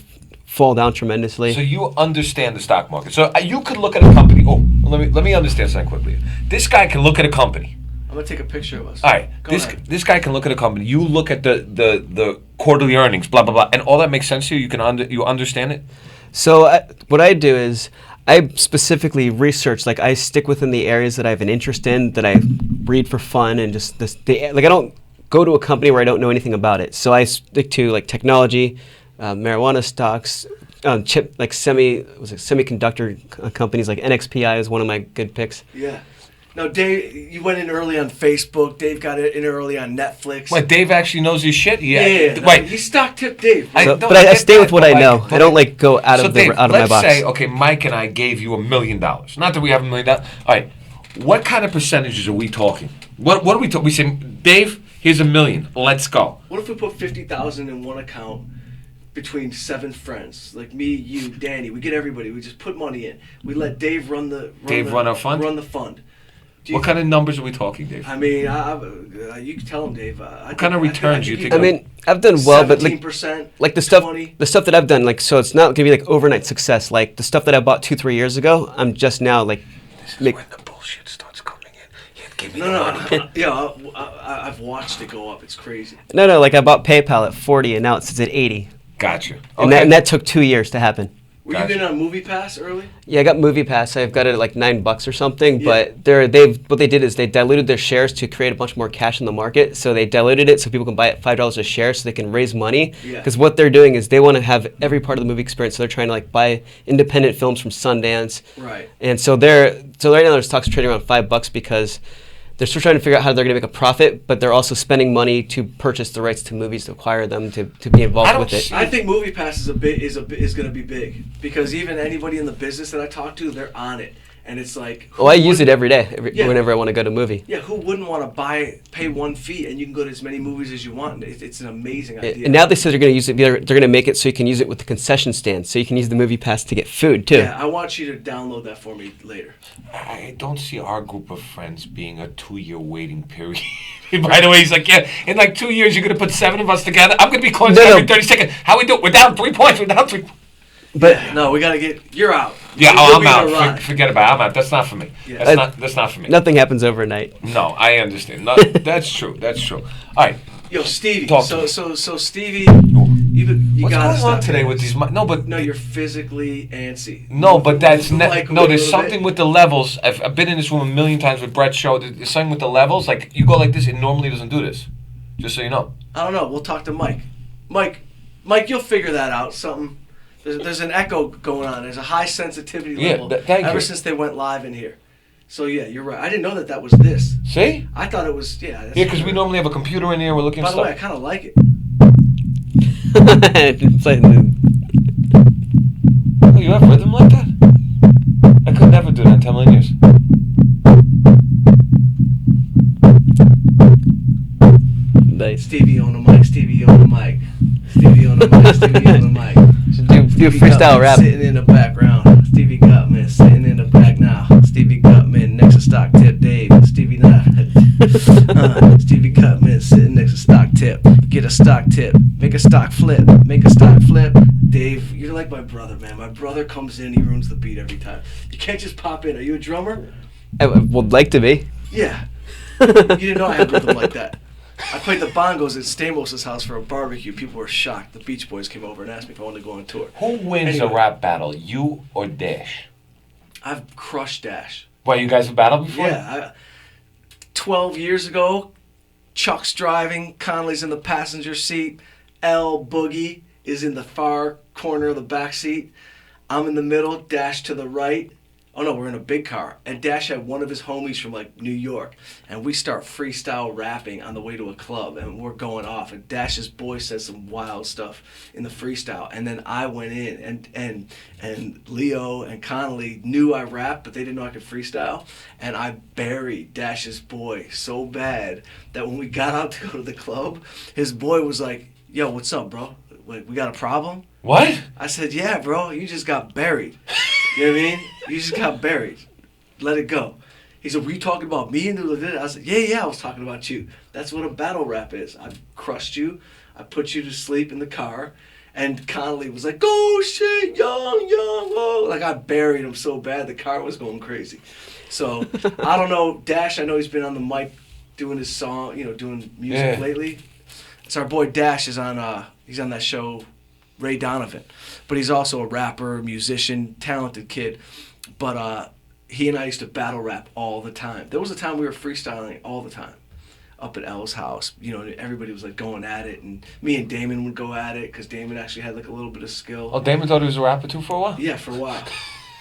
Speaker 2: fall down tremendously.
Speaker 5: So you understand the stock market. So you could look at a company. Oh, let me understand something quickly. This guy can look at a company.
Speaker 1: I'm going to take a picture of us.
Speaker 5: All right,
Speaker 1: Go
Speaker 5: this
Speaker 1: ahead.
Speaker 5: this guy can look at a company. You look at the quarterly earnings, blah blah blah, and all that makes sense to you. You understand it.
Speaker 2: So what I do is I specifically research, like I stick within the areas that I have an interest in, that I read for fun, and just like I don't go to a company where I don't know anything about it. So I stick to like technology, marijuana stocks, semiconductor companies like NXPI is one of my good picks.
Speaker 1: Yeah. No, Dave, you went in early on Facebook. Dave got in early on Netflix.
Speaker 5: Wait, Dave actually knows his shit.
Speaker 1: Yeah. No,
Speaker 5: Wait.
Speaker 1: he's stock tip Dave.
Speaker 5: I-
Speaker 2: So,
Speaker 5: no,
Speaker 2: but I
Speaker 5: get
Speaker 2: stay
Speaker 5: that,
Speaker 2: with what I
Speaker 5: but
Speaker 2: know.
Speaker 5: like-
Speaker 2: I don't like go out
Speaker 5: So
Speaker 2: of
Speaker 5: Dave,
Speaker 2: out of my
Speaker 5: let's
Speaker 2: box.
Speaker 5: say, okay, Mike and I gave you $1 million. Not that we have $1 million. All right, what kind of percentages are we talking? What are we talking? We say, Dave, here's $1 million. Let's go.
Speaker 1: What if we put 50,000 in one account between 7 friends, like me, you, Danny? We get everybody. We just put money in. We let Dave run
Speaker 5: Dave run our fund?
Speaker 1: Run the fund.
Speaker 5: What kind of numbers are we talking, Dave?
Speaker 1: I mean, you can tell him, Dave.
Speaker 5: What kind of returns do you think?
Speaker 2: I mean, I've done well, but
Speaker 1: 17%,
Speaker 2: like the
Speaker 1: 20.
Speaker 2: stuff that I've done, like, so it's not gonna be like overnight success. Like the stuff that I bought 2-3 years ago, I'm just now like make.
Speaker 5: When the bullshit starts coming in, you give me
Speaker 1: No,
Speaker 5: the
Speaker 1: no,
Speaker 5: money.
Speaker 1: yeah, I've watched it go up. It's crazy.
Speaker 2: No, like I bought PayPal at 40 and now it's at 80,
Speaker 5: Gotcha.
Speaker 2: and that took 2 years to happen.
Speaker 1: Were
Speaker 5: Gotcha.
Speaker 1: you been on Movie Pass early?
Speaker 2: Yeah, I got Movie Pass. I've got it at like $9 or something.
Speaker 1: Yeah.
Speaker 2: But what they did is they diluted their shares to create a bunch more cash in the market. So they diluted it so people can buy it $5 a share, so they can raise money.
Speaker 1: Yeah.
Speaker 2: Because what they're doing is they want to have every part of the movie experience. So they're trying to like buy independent films from Sundance.
Speaker 1: Right.
Speaker 2: And so right now their stock's trading around $5 because they're still trying to figure out how they're going to make a profit, but they're also spending money to purchase the rights to movies to acquire them to be
Speaker 5: I
Speaker 2: involved
Speaker 5: don't
Speaker 2: with it.
Speaker 5: see-
Speaker 1: I think Movie Pass is going to be big because even anybody in the business that I talk to, they're on it, and it's like.
Speaker 2: Oh, I use it every day,
Speaker 1: Yeah.
Speaker 2: whenever I want to go to a movie.
Speaker 1: Yeah, who wouldn't want to pay one fee and you can go to as many movies as you want? It's an amazing idea.
Speaker 2: And now they said they're going to use it. They're going to make it so you can use it with the concession stand, so you can use the Movie Pass to get food too.
Speaker 1: Yeah, I want you to download that for me later.
Speaker 5: I don't see our group of friends being a 2-year waiting period. By the way, he's like, yeah, in like 2 years, you're going to put 7 of us together. I'm going to be closing
Speaker 2: No,
Speaker 5: every
Speaker 2: no.
Speaker 5: 30 seconds. How we do it? We're down 3 points. We're down 3 points.
Speaker 2: But
Speaker 1: No, we got to get. You're out.
Speaker 5: Yeah,
Speaker 1: You'll
Speaker 5: I'm
Speaker 1: be
Speaker 5: out.
Speaker 1: the ride.
Speaker 5: Forget about it. I'm out. That's not for me.
Speaker 1: Yeah.
Speaker 5: That's not for me.
Speaker 2: nothing happens overnight.
Speaker 5: No, I understand. No, that's true. That's true. All right.
Speaker 1: Yo, Stevie.
Speaker 5: Talk to
Speaker 1: So
Speaker 5: me.
Speaker 1: Stevie, you
Speaker 5: What's
Speaker 1: gotta
Speaker 5: going
Speaker 1: stop
Speaker 5: on today
Speaker 1: it.
Speaker 5: with these? No, but
Speaker 1: No, you're physically antsy.
Speaker 5: no, but that's
Speaker 1: Like,
Speaker 5: no.
Speaker 1: a
Speaker 5: There's
Speaker 1: little
Speaker 5: something
Speaker 1: bit.
Speaker 5: with the levels. I've been in this room a million times with Brett's show. There's something with the levels. Like you go like this, it normally doesn't do this. Just so you know.
Speaker 1: I don't know. We'll talk to Mike. Mike, you'll figure that out. Something. There's an echo going on. There's a high sensitivity
Speaker 5: Yeah,
Speaker 1: level
Speaker 5: thank
Speaker 1: ever
Speaker 5: you.
Speaker 1: since they went live in here. So yeah, you're right. I didn't know that was this.
Speaker 5: See?
Speaker 1: I thought it was that's
Speaker 5: Yeah, because we normally have a computer in here. We're looking
Speaker 1: By
Speaker 5: at
Speaker 1: the way, I
Speaker 5: stuff.
Speaker 1: kind of like it.
Speaker 5: Oh, you have rhythm like that? I could never do that in 10 million years.
Speaker 2: Nice.
Speaker 1: Stevie on the mic. Stevie on the mic. Stevie on the mic. Stevie on the mic.
Speaker 2: Do
Speaker 1: Stevie
Speaker 2: freestyle
Speaker 1: Gutman
Speaker 2: rap.
Speaker 1: Sitting in the background. Stevie Gutman sitting in the back now. Stevie Gutman next to Stock Tip Dave. Stevie Gutman sitting next to Stock Tip. Get a stock tip. Make a stock flip. Make a stock flip. Dave, you're like my brother, man. My brother comes in, he ruins the beat every time. You can't just pop in. Are you a drummer?
Speaker 2: I would like to be.
Speaker 1: Yeah. You didn't know I had rhythm like that. I played the bongos at Stamos' house for a barbecue. People were shocked. The Beach Boys came over and asked me if I wanted to go on tour.
Speaker 5: Who wins
Speaker 1: Anyway.
Speaker 5: a rap battle, you or Dash?
Speaker 1: I've crushed Dash.
Speaker 5: Why, you guys have battled before?
Speaker 1: Yeah. 12 years ago, Chuck's driving, Conley's in the passenger seat, L Boogie is in the far corner of the back seat. I'm in the middle, Dash to the right. Oh no, we're in a big car. And Dash had one of his homies from like New York. And we start freestyle rapping on the way to a club and we're going off. And Dash's boy says some wild stuff in the freestyle. And then I went in and Leo and Connolly knew I rapped, but they didn't know I could freestyle. And I buried Dash's boy so bad that when we got out to go to the club, his boy was like, yo, what's up, bro? Like, we got a problem?
Speaker 5: What?
Speaker 1: I said, yeah, bro, you just got buried. You know what I mean? You just got buried. Let it go. He said, were you talking about me? And I said, yeah, I was talking about you. That's what a battle rap is. I crushed you. I put you to sleep in the car. And Connolly was like, oh, shit, young, oh. Like, I buried him so bad, the car was going crazy. So, I don't know. Dash, I know he's been on the mic doing his song, doing music
Speaker 5: Yeah.
Speaker 1: lately. So our boy Dash is on, he's on that show, Ray Donovan. But he's also a rapper, musician, talented kid. But he and I used to battle rap all the time. There was a time we were freestyling all the time up at L's house. Everybody was like going at it, and me and Damon would go at it because Damon actually had like a little bit of skill.
Speaker 5: Oh, Damon thought he was a rapper too for a while?
Speaker 1: Yeah, for a while.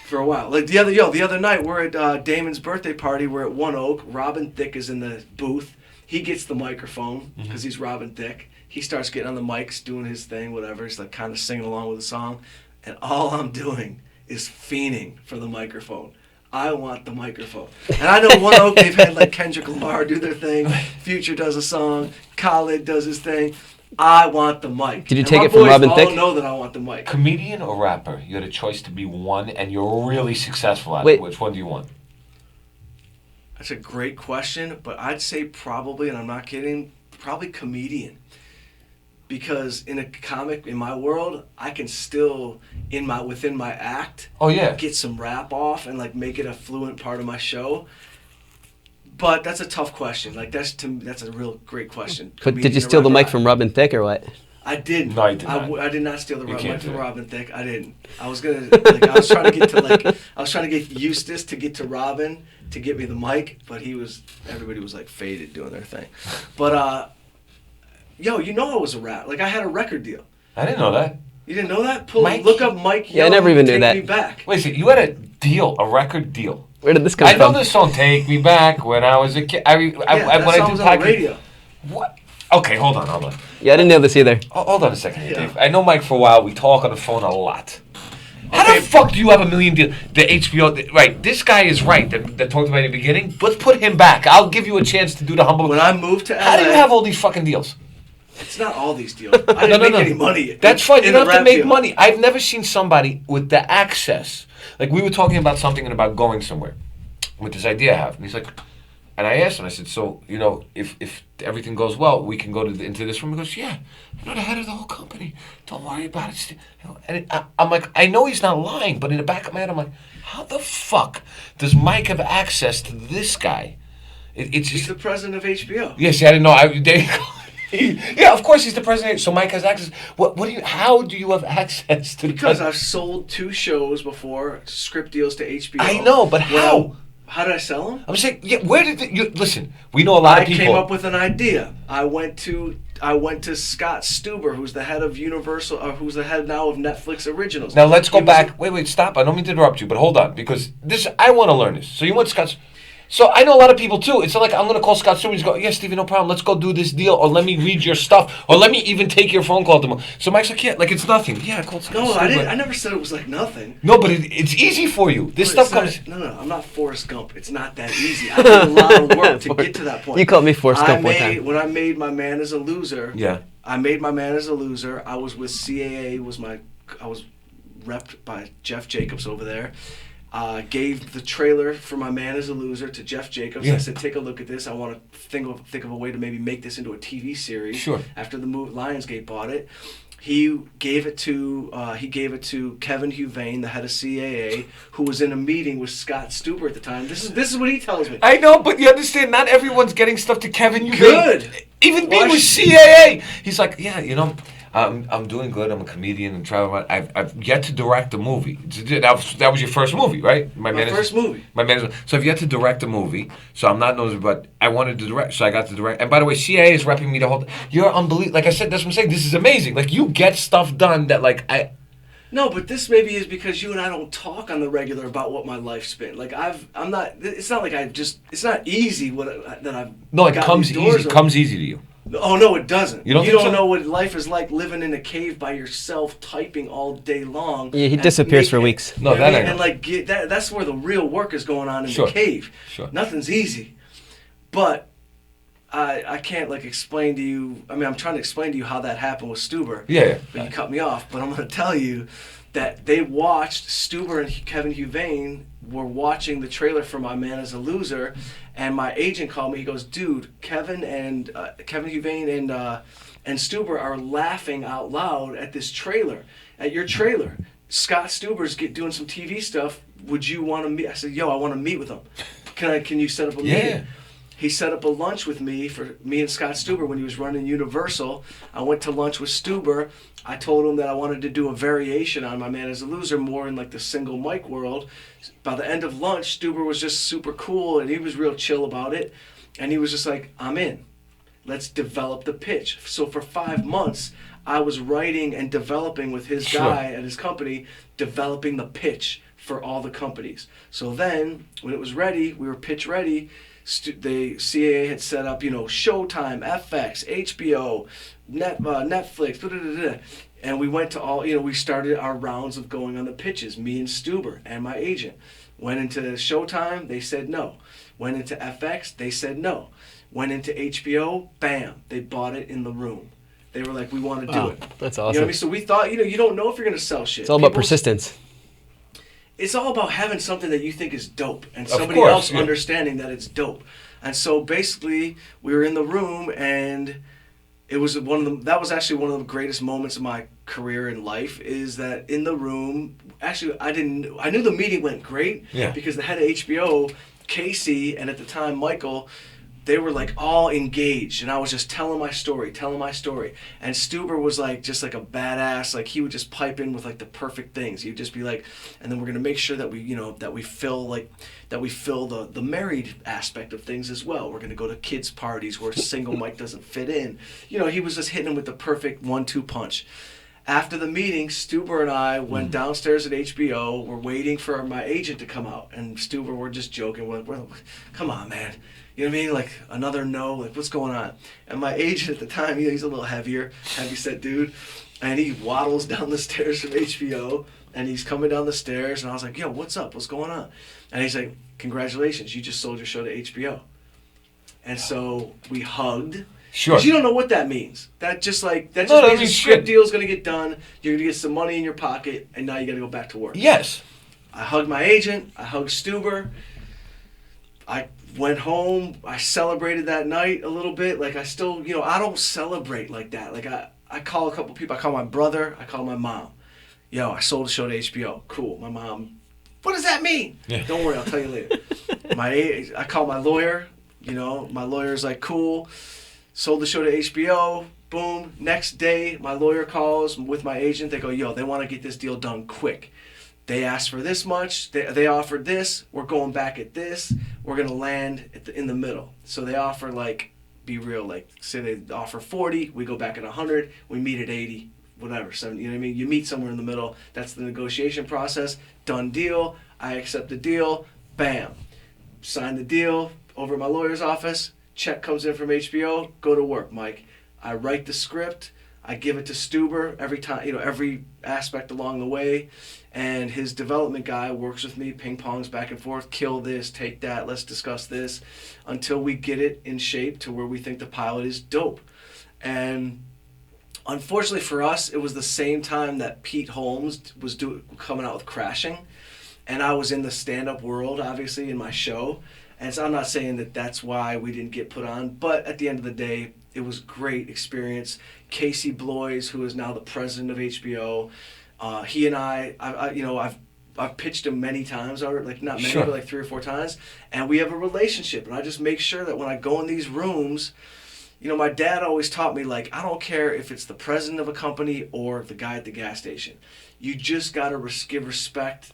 Speaker 1: For a while. Like the other night we're at Damon's birthday party. We're at One Oak. Robin Thicke is in the booth. He gets the microphone because he's Robin Thicke. He starts getting on the mics, doing his thing, whatever. He's like kind of singing along with the song. And all I'm doing is fiending for the microphone. I want the microphone. And I know One Oak, they've had like Kendrick Lamar do their thing. Future does a song. Khaled does his thing. I want the mic.
Speaker 2: Did you
Speaker 1: And
Speaker 2: take
Speaker 1: my
Speaker 2: it from
Speaker 1: boys
Speaker 2: Robin
Speaker 1: all
Speaker 2: Thicke?
Speaker 1: know that I want the mic.
Speaker 5: Comedian or rapper? You had a choice to be one, and you're really successful at
Speaker 2: Wait.
Speaker 5: it. Which one do you want?
Speaker 1: That's a great question, but I'd say probably, and I'm not kidding, probably comedian. Because in a comic, in my world, I can still, within my act,
Speaker 5: Oh yeah.
Speaker 1: get some rap off and like make it a fluent part of my show. But that's a tough question. Like that's a real great question.
Speaker 2: But did
Speaker 1: Comedian
Speaker 2: you
Speaker 1: or
Speaker 2: steal the
Speaker 1: rapper?
Speaker 2: mic from Robin Thicke or what?
Speaker 1: I didn't.
Speaker 5: No, you did not.
Speaker 1: I did not steal the
Speaker 5: You
Speaker 1: mic
Speaker 5: can't do
Speaker 1: from
Speaker 5: that.
Speaker 1: Robin Thicke. I didn't. I was gonna. Like, I was trying to get to I was trying to get Eustace to get to Robin to get me the mic, but everybody was like faded doing their thing. But yo, you know I was a rap. Like I had a record deal.
Speaker 5: I didn't know that.
Speaker 1: You didn't know that?
Speaker 5: Mike?
Speaker 1: Look up Mike.
Speaker 2: Yeah, I
Speaker 1: Young,
Speaker 2: never even knew
Speaker 1: Take
Speaker 2: that.
Speaker 1: Me Back.
Speaker 5: Wait a second, you had a deal, a record deal.
Speaker 2: Where did this come
Speaker 5: I know
Speaker 2: from?
Speaker 5: this song, "Take Me Back," when I was a kid.
Speaker 1: Yeah,
Speaker 5: when
Speaker 1: that
Speaker 5: I
Speaker 1: song
Speaker 5: do
Speaker 1: was on the
Speaker 5: podcast.
Speaker 1: radio.
Speaker 5: What? Okay, hold on.
Speaker 2: Yeah, I didn't know this either.
Speaker 5: Hold on a second, here,
Speaker 1: Yeah.
Speaker 5: Dave. I know Mike for a while. We talk on the phone a lot. How
Speaker 1: Okay.
Speaker 5: the fuck do you have a million deals? The HBO, right? This guy is right. That talked about it in the beginning. Let's put him back. I'll give you a chance to do the humble.
Speaker 1: When I moved to LA,
Speaker 5: How do you have all these fucking deals?
Speaker 1: it's not all these deals. I didn't make any money.
Speaker 5: That's fine. You
Speaker 1: in
Speaker 5: don't
Speaker 1: the
Speaker 5: have to
Speaker 1: rap
Speaker 5: make
Speaker 1: deal.
Speaker 5: money. I've never seen somebody with the access. Like we were talking about something and about going somewhere with this idea I have, and he's like, and I asked him. I said, so if everything goes well, we can go into this room. He goes, yeah, I'm the head of the whole company. Don't worry about it. And I'm like, I know he's not lying, but in the back of my head, I'm like, how the fuck does Mike have access to this guy? It's
Speaker 1: He's
Speaker 5: just
Speaker 1: the president of HBO.
Speaker 5: yes. I didn't know. There you go. Yeah, of course he's the president. So Mike has access. How do you have access to the
Speaker 1: Because
Speaker 5: president?
Speaker 1: I've sold 2 shows before, script deals to HBO.
Speaker 5: I know, but how?
Speaker 1: How did I sell them?
Speaker 5: I'm saying, yeah. Where did you listen? We know a lot
Speaker 1: I
Speaker 5: of people.
Speaker 1: came up with an idea. I went to Scott Stuber, who's the head of Universal, who's the head now of Netflix Originals.
Speaker 5: Now let's go
Speaker 1: He was-
Speaker 5: back. Wait, stop. I don't mean to interrupt you, but hold on, because I want to learn this. So you went Scott's. So I know a lot of people too. It's not like I'm gonna call Scott Stewart and go, yeah, Stevie, no problem. Let's go do this deal, or let me read your stuff, or let me even take your phone call tomorrow. So Mike's like, yeah, like it's nothing. Yeah, I called Scott
Speaker 1: No,
Speaker 5: Stewart.
Speaker 1: I didn't. I never said it was like nothing.
Speaker 5: No, but it's easy for you. This
Speaker 1: But
Speaker 5: stuff
Speaker 1: it's
Speaker 5: comes.
Speaker 1: not- No, I'm not Forrest Gump. It's not that easy. I did a lot of work to get to that point.
Speaker 2: You called me Forrest Gump one time.
Speaker 1: When I made My Man Is a Loser.
Speaker 5: Yeah.
Speaker 1: I made My Man Is a Loser. I was with CAA. I was repped by Jeff Jacobs over there. Gave the trailer for My Man Is a Loser to Jeff Jacobs.
Speaker 5: Yeah.
Speaker 1: I said, take a look at this. I want to think of a way to maybe make this into a TV series.
Speaker 5: Sure.
Speaker 1: After the movie Lionsgate bought it, he gave it to Kevin Huvane, the head of CAA, who was in a meeting with Scott Stuber at the time. This is what he tells me.
Speaker 5: I know, but you understand, not everyone's getting stuff to Kevin. You
Speaker 1: Good.
Speaker 5: Even being
Speaker 1: Why
Speaker 5: with
Speaker 1: should-
Speaker 5: CAA, he's like, yeah, I'm doing good. I'm a comedian and travel around. I've yet to direct a movie. That was your first movie, right?
Speaker 1: My first movie.
Speaker 5: My man. So I've yet to direct a movie. So I'm not known, but I wanted to direct. So I got to direct. And by the way, CAA is repping me the whole. You're unbelievable. Like I said, that's what I'm saying. This is amazing. Like you get stuff done that
Speaker 1: No, but this maybe is because you and I don't talk on the regular about what my life's been. Like I'm not. It's not like it's not easy that I've.
Speaker 5: No, it
Speaker 1: gotten
Speaker 5: comes
Speaker 1: these doors
Speaker 5: easy.
Speaker 1: open.
Speaker 5: Comes easy to you.
Speaker 1: Oh no, it doesn't.
Speaker 5: You don't think so?
Speaker 1: know what life is like living in a cave by yourself, typing all day long.
Speaker 2: Yeah, he
Speaker 1: and
Speaker 2: disappears for
Speaker 1: making-
Speaker 2: weeks.
Speaker 5: No,
Speaker 1: you know
Speaker 5: that
Speaker 1: what
Speaker 5: I
Speaker 1: I mean?
Speaker 5: know.
Speaker 1: And like that's where the real work is going on in
Speaker 5: Sure.
Speaker 1: the cave.
Speaker 5: Sure.
Speaker 1: Nothing's easy, but I can't like explain to you. I mean, I'm trying to explain to you how that happened with Stuber.
Speaker 5: Yeah.
Speaker 1: But you cut me off. But I'm going to tell you that they watched Stuber and Kevin Huvane were watching the trailer for My Man Is a Loser, and my agent called me. He goes, "Dude, Kevin Huvane and Stuber are laughing out loud at this trailer, at your trailer. Scott Stuber's doing some TV stuff. Would you want to meet?" I said, "Yo, I want to meet with him. Can you set up a meeting?" He set up a lunch with me and Scott Stuber when he was running Universal. I went to lunch with Stuber. I told him that I wanted to do a variation on My Man Is a Loser, more in like the single mic world. By the end of lunch, Stuber was just super cool and he was real chill about it. And he was just like, "I'm in. Let's develop the pitch." So for 5 months, I was writing and developing with his guy at his company, developing the pitch for all the companies. So then, when it was ready, we were pitch ready. The CAA had set up, Showtime, FX, HBO, Netflix, and we went to all, we started our rounds of going on the pitches, me and Stuber and my agent. Went into Showtime, they said no. Went into FX, they said no. Went into HBO, bam, they bought it in the room. They were like, "We want to do it."
Speaker 2: That's
Speaker 1: You know
Speaker 2: awesome.
Speaker 1: what I mean? So we thought, you don't know if you're going to sell shit.
Speaker 2: It's all about
Speaker 1: People-
Speaker 2: persistence.
Speaker 1: it's all about having something that you think is dope and
Speaker 5: Of
Speaker 1: somebody
Speaker 5: course,
Speaker 1: else
Speaker 5: yeah.
Speaker 1: understanding that it's dope. And so basically, we were in the room, and it was that was actually one of the greatest moments of my career in life, is that in the room, actually I knew the meeting went great,
Speaker 5: Yeah.
Speaker 1: because the head of HBO, Casey, and at the time Michael, they were like all engaged, and I was just telling my story. And Stuber was like just like a badass. Like he would just pipe in with like the perfect things. He'd just be like, and then we're gonna make sure that we fill the married aspect of things as well. We're gonna go to kids parties where single Mike doesn't fit in. He was just hitting him with the perfect 1-2 punch. After the meeting, Stuber and I went downstairs at HBO. We're waiting for my agent to come out, and Stuber, we're just joking. We're like, well, come on, man. You know what I mean? Like, another no? Like, what's going on? And my agent at the time, he's a little heavy-set dude, and he waddles down the stairs from HBO, and he's coming down the stairs, and I was like, yo, what's up? What's going on? And he's like, congratulations, you just sold your show to HBO. And so we hugged.
Speaker 5: Sure.
Speaker 1: Because you don't know what that means. That just
Speaker 5: that
Speaker 1: means
Speaker 5: means
Speaker 1: the script
Speaker 5: shit.
Speaker 1: deal's going to get done, you're going to get some money in your pocket, and now you got to go back to work.
Speaker 5: Yes.
Speaker 1: I hugged my agent. I hugged Stuber. I went home. I celebrated that night a little bit. Like, I still, I don't celebrate like that. Like, I call a couple people. I call my brother. I call my mom. Yo, I sold a show to HBO. Cool. My mom, what does that mean?
Speaker 5: Yeah.
Speaker 1: Don't worry, I'll tell you later. I call my lawyer. My lawyer's like, cool. Sold the show to HBO. Boom. Next day, my lawyer calls with my agent. They go, yo, they want to get this deal done quick. They asked for this much. They offered this. We're going back at this. We're going to land in the middle. So they offer, like, be real, like, say they offer 40. We go back at 100. We meet at 80. Whatever. 70, you know what I mean? You meet somewhere in the middle. That's the negotiation process. Done deal. I accept the deal. Bam. Sign the deal over at my lawyer's office. Check comes in from HBO. Go to work, Mike. I write the script. I give it to Stuber every time, every aspect along the way. And his development guy works with me, ping pongs back and forth, kill this, take that, let's discuss this, until we get it in shape to where we think the pilot is dope. And unfortunately for us, it was the same time that Pete Holmes was coming out with Crashing. And I was in the stand-up world, obviously, in my show. And so I'm not saying that that's why we didn't get put on, but at the end of the day, it was a great experience. Casey Bloys, who is now the president of HBO, he and I've pitched him many times, or like not many,
Speaker 5: Sure.
Speaker 1: but like 3 or 4 times, and we have a relationship. And I just make sure that when I go in these rooms, my dad always taught me, like, I don't care if it's the president of a company or the guy at the gas station. You just got to give respect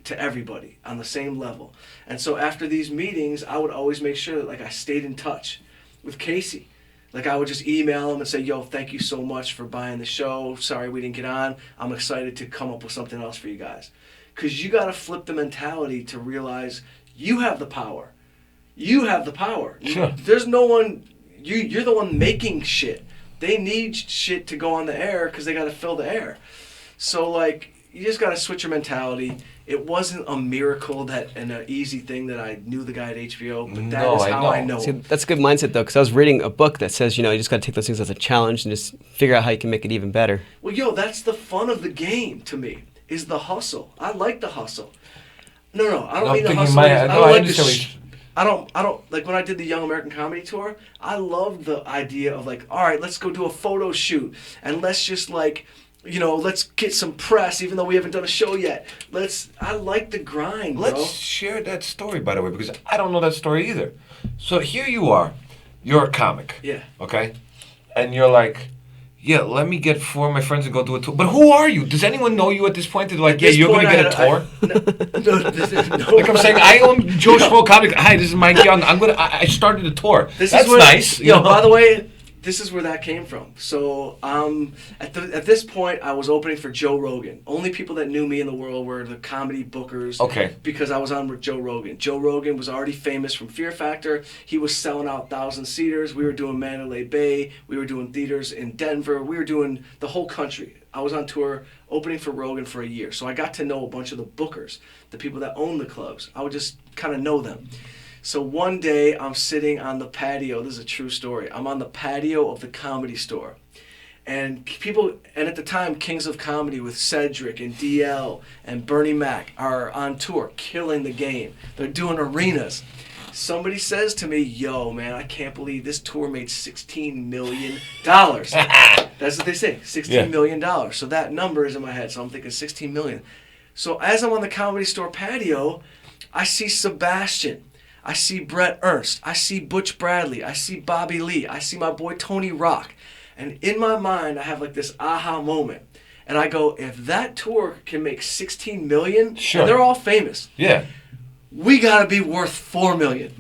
Speaker 1: to everybody on the same level. And so after these meetings, I would always make sure that, like, I stayed in touch with Casey. Like, I would just email him and say, yo, thank you so much for buying the show. Sorry we didn't get on. I'm excited to come up with something else for you guys. Because you got to flip the mentality to realize you have the power. You have the power.
Speaker 5: Sure.
Speaker 1: There's no one, you're the one making shit. They need shit to go on the air because they got to fill the air. So, like, you just got to switch your mentality. It wasn't a miracle and an easy thing that I knew the guy at HBO, but that
Speaker 5: No,
Speaker 1: is
Speaker 5: I
Speaker 1: how
Speaker 5: know.
Speaker 1: I know
Speaker 2: See,
Speaker 1: him.
Speaker 2: that's a good mindset though, because I was reading a book that says, you just got to take those things as a challenge and just figure out how you can make it even better.
Speaker 1: Well, yo, that's the fun of the game to me, is the hustle. I like the hustle. No, I don't
Speaker 5: I'm
Speaker 1: mean the
Speaker 5: thinking
Speaker 1: hustle.
Speaker 5: my-
Speaker 1: I
Speaker 5: no,
Speaker 1: don't
Speaker 5: I
Speaker 1: like
Speaker 5: understand
Speaker 1: the
Speaker 5: what
Speaker 1: I don't like when I did the Young American Comedy Tour. I loved the idea of, like, all right, let's go do a photo shoot and let's just, like, let's get some press even though we haven't done a show yet. I like the grind, bro.
Speaker 5: Let's share that story, by the way, because I don't know that story either. So here you are. You're a comic.
Speaker 1: Yeah.
Speaker 5: Okay? And you're like, yeah, let me get 4 of my friends and go do a tour. But who are you? Does anyone know you at this point? They're like, yeah,
Speaker 1: this
Speaker 5: you're going to
Speaker 1: point,
Speaker 5: get a tour?
Speaker 1: No,
Speaker 5: Like I'm saying, I am Joe Schmo Comic. Hi, this is Mike Young. I started a tour. That's nice.
Speaker 1: Yo, by the way, this is where that came from. So at this point, I was opening for Joe Rogan. Only people that knew me in the world were the comedy bookers.
Speaker 5: Okay.
Speaker 1: Because I was on with Joe Rogan. Joe Rogan was already famous from Fear Factor. He was selling out 1,000-seaters. We were doing Mandalay Bay. We were doing theaters in Denver. We were doing the whole country. I was on tour opening for Rogan for a year. So I got to know a bunch of the bookers, the people that own the clubs. I would just kind of know them. So one day I'm sitting on the patio. This is a true story. I'm on the patio of the Comedy Store. And people, and at the time, Kings of Comedy with Cedric and DL and Bernie Mac are on tour, killing the game. They're doing arenas. Somebody says to me, yo, man, I can't believe this tour made $16 million. That's what they say, $16 million. So that number is in my head, so I'm thinking $16 million. So as I'm on the Comedy Store patio, I see Sebastian. I see Brett Ernst. I see Butch Bradley. I see Bobby Lee. I see my boy Tony Rock. And in my mind, I have like this aha moment. And I go, if that tour can make $16 million, and they're all famous.
Speaker 5: Yeah.
Speaker 1: We gotta be worth $4 million.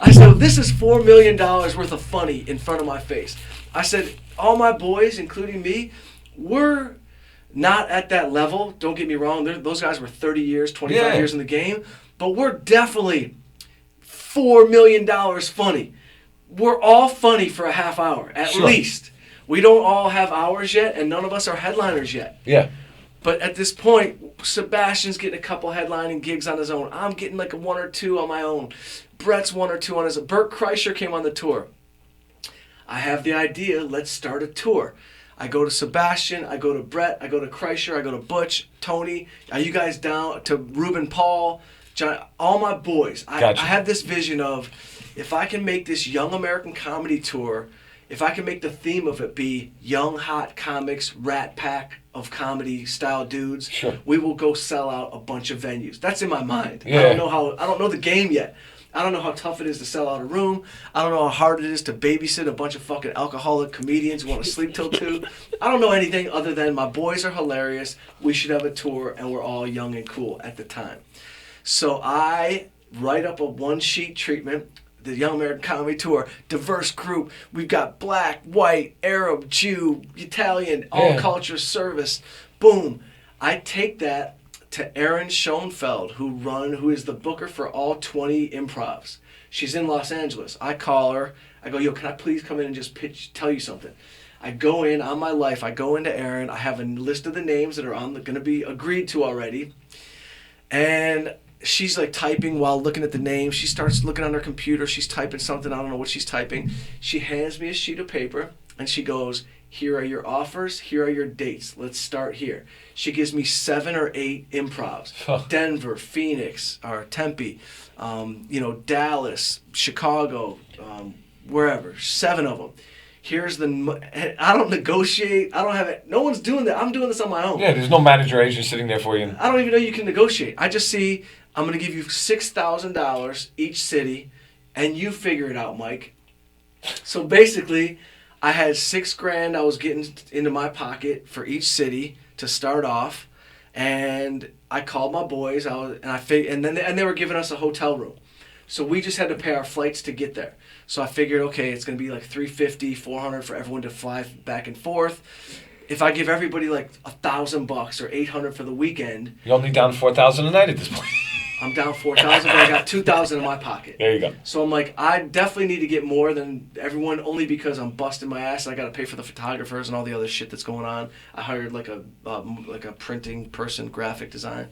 Speaker 1: I said, this is $4 million worth of funny in front of my face. I said, all my boys, including me, we're not at that level. Don't get me wrong. Those guys were 30 years, 25 years in the game. But we're definitely $4 million funny. We're all funny for a half hour, at least. We don't all have hours yet, and none of us are headliners yet.
Speaker 5: Yeah.
Speaker 1: But at this point, Sebastian's getting a couple headlining gigs on his own. I'm getting like 1 or 2 on my own. Brett's 1 or 2 on his own. Bert Kreischer came on the tour. I have the idea, let's start a tour. I go to Sebastian, I go to Brett, I go to Kreischer, I go to Butch, Tony. Are you guys down? To Ruben Paul, John, all my boys. I have this vision of, if I can make this young American comedy tour, if I can make the theme of it be young, hot comics, rat pack of comedy style dudes, we will go sell out a bunch of venues. That's in my mind.
Speaker 5: Yeah.
Speaker 1: I don't know the game yet. I don't know how tough it is to sell out a room. I don't know how hard it is to babysit a bunch of fucking alcoholic comedians who want to sleep till 2. I don't know anything other than my boys are hilarious. We should have a tour, and we're all young and cool at the time. So I write up a 1-sheet treatment. The Young American Comedy Tour, diverse group. We've got black, white, Arab, Jew, Italian, all culture service. Boom. I take that to Erin Schoenfeld, who is the booker for all 20 improvs. She's in Los Angeles. I call her. I go, yo, can I please come in and just tell you something? I go in on my life. I go into Erin. I have a list of the names that are going to be agreed to already. And she's like typing while looking at the names. She starts looking on her computer. She's typing something. I don't know what she's typing. She hands me a sheet of paper and she goes, here are your offers. Here are your dates. Let's start here. She gives me 7 or 8 improvs. Denver, Phoenix, or Tempe, Dallas, Chicago, wherever. 7 of them. Here's I don't negotiate. I don't have it. No one's doing that. I'm doing this on my own.
Speaker 5: Yeah, there's no manager agent sitting there for you.
Speaker 1: I don't even know you can negotiate. I just see, I'm going to give you $6,000 each city, and you figure it out, Mike. So basically, I had $6,000 I was getting into my pocket for each city to start off, and I called my boys. And they were giving us a hotel room, so we just had to pay our flights to get there. So I figured, okay, it's going to be like $350, $400 for everyone to fly back and forth. If I give everybody like $1,000 or $800 for the weekend,
Speaker 5: you're only down $4,000 a night at this point.
Speaker 1: I'm down $4,000, but I got $2,000 in my pocket.
Speaker 5: There you go.
Speaker 1: So I'm like, I definitely need to get more than everyone, only because I'm busting my ass. I got to pay for the photographers and all the other shit that's going on. I hired like a printing person, graphic design.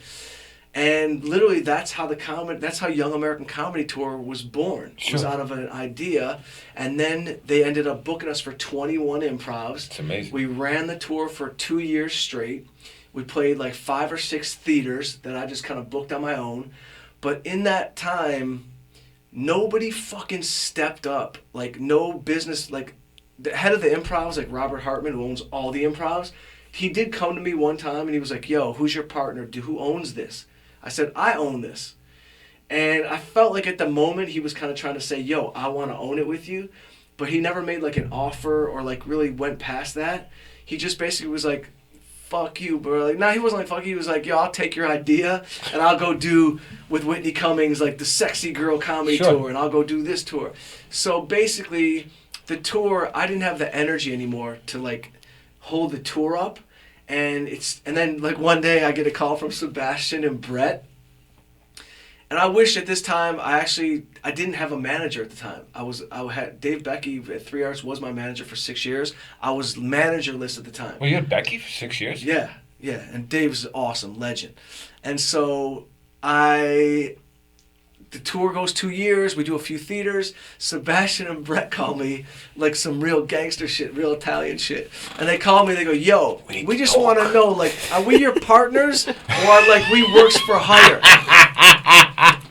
Speaker 1: And literally, that's how Young American Comedy Tour was born. It was out of an idea, and then they ended up booking us for 21 improvs.
Speaker 5: It's amazing.
Speaker 1: We ran the tour for 2 years straight. We played like 5 or 6 theaters that I just kind of booked on my own. But in that time, nobody fucking stepped up. Like, no business, like the head of the improvs, like Robert Hartman, who owns all the improvs, he did come to me one time and he was like, yo, who's your partner? Who owns this? I said, I own this. And I felt like at the moment he was kind of trying to say, yo, I want to own it with you. But he never made like an offer or like really went past that. He just basically was like, fuck you, bro. Like, nah, he wasn't like, fuck you. He was like, yo, I'll take your idea and I'll go do with Whitney Cummings like the Sexy Girl Comedy Tour, and I'll go do this tour. So basically, the tour, I didn't have the energy anymore to like hold the tour up. And then like one day I get a call from Sebastian and Brett. And I wish at this time I didn't have a manager at the time. I had Dave Becky at 3 Arts was my manager for 6 years. I was managerless at the time.
Speaker 5: Well, you had Becky for 6 years?
Speaker 1: Yeah. And Dave's awesome, legend. And so I the tour goes 2 years. We do a few theaters. Sebastian and Brett call me like some real gangster shit, real Italian shit. And they call me. They go, "Yo, we just want to know, like, are we your partners or like we works for hire?"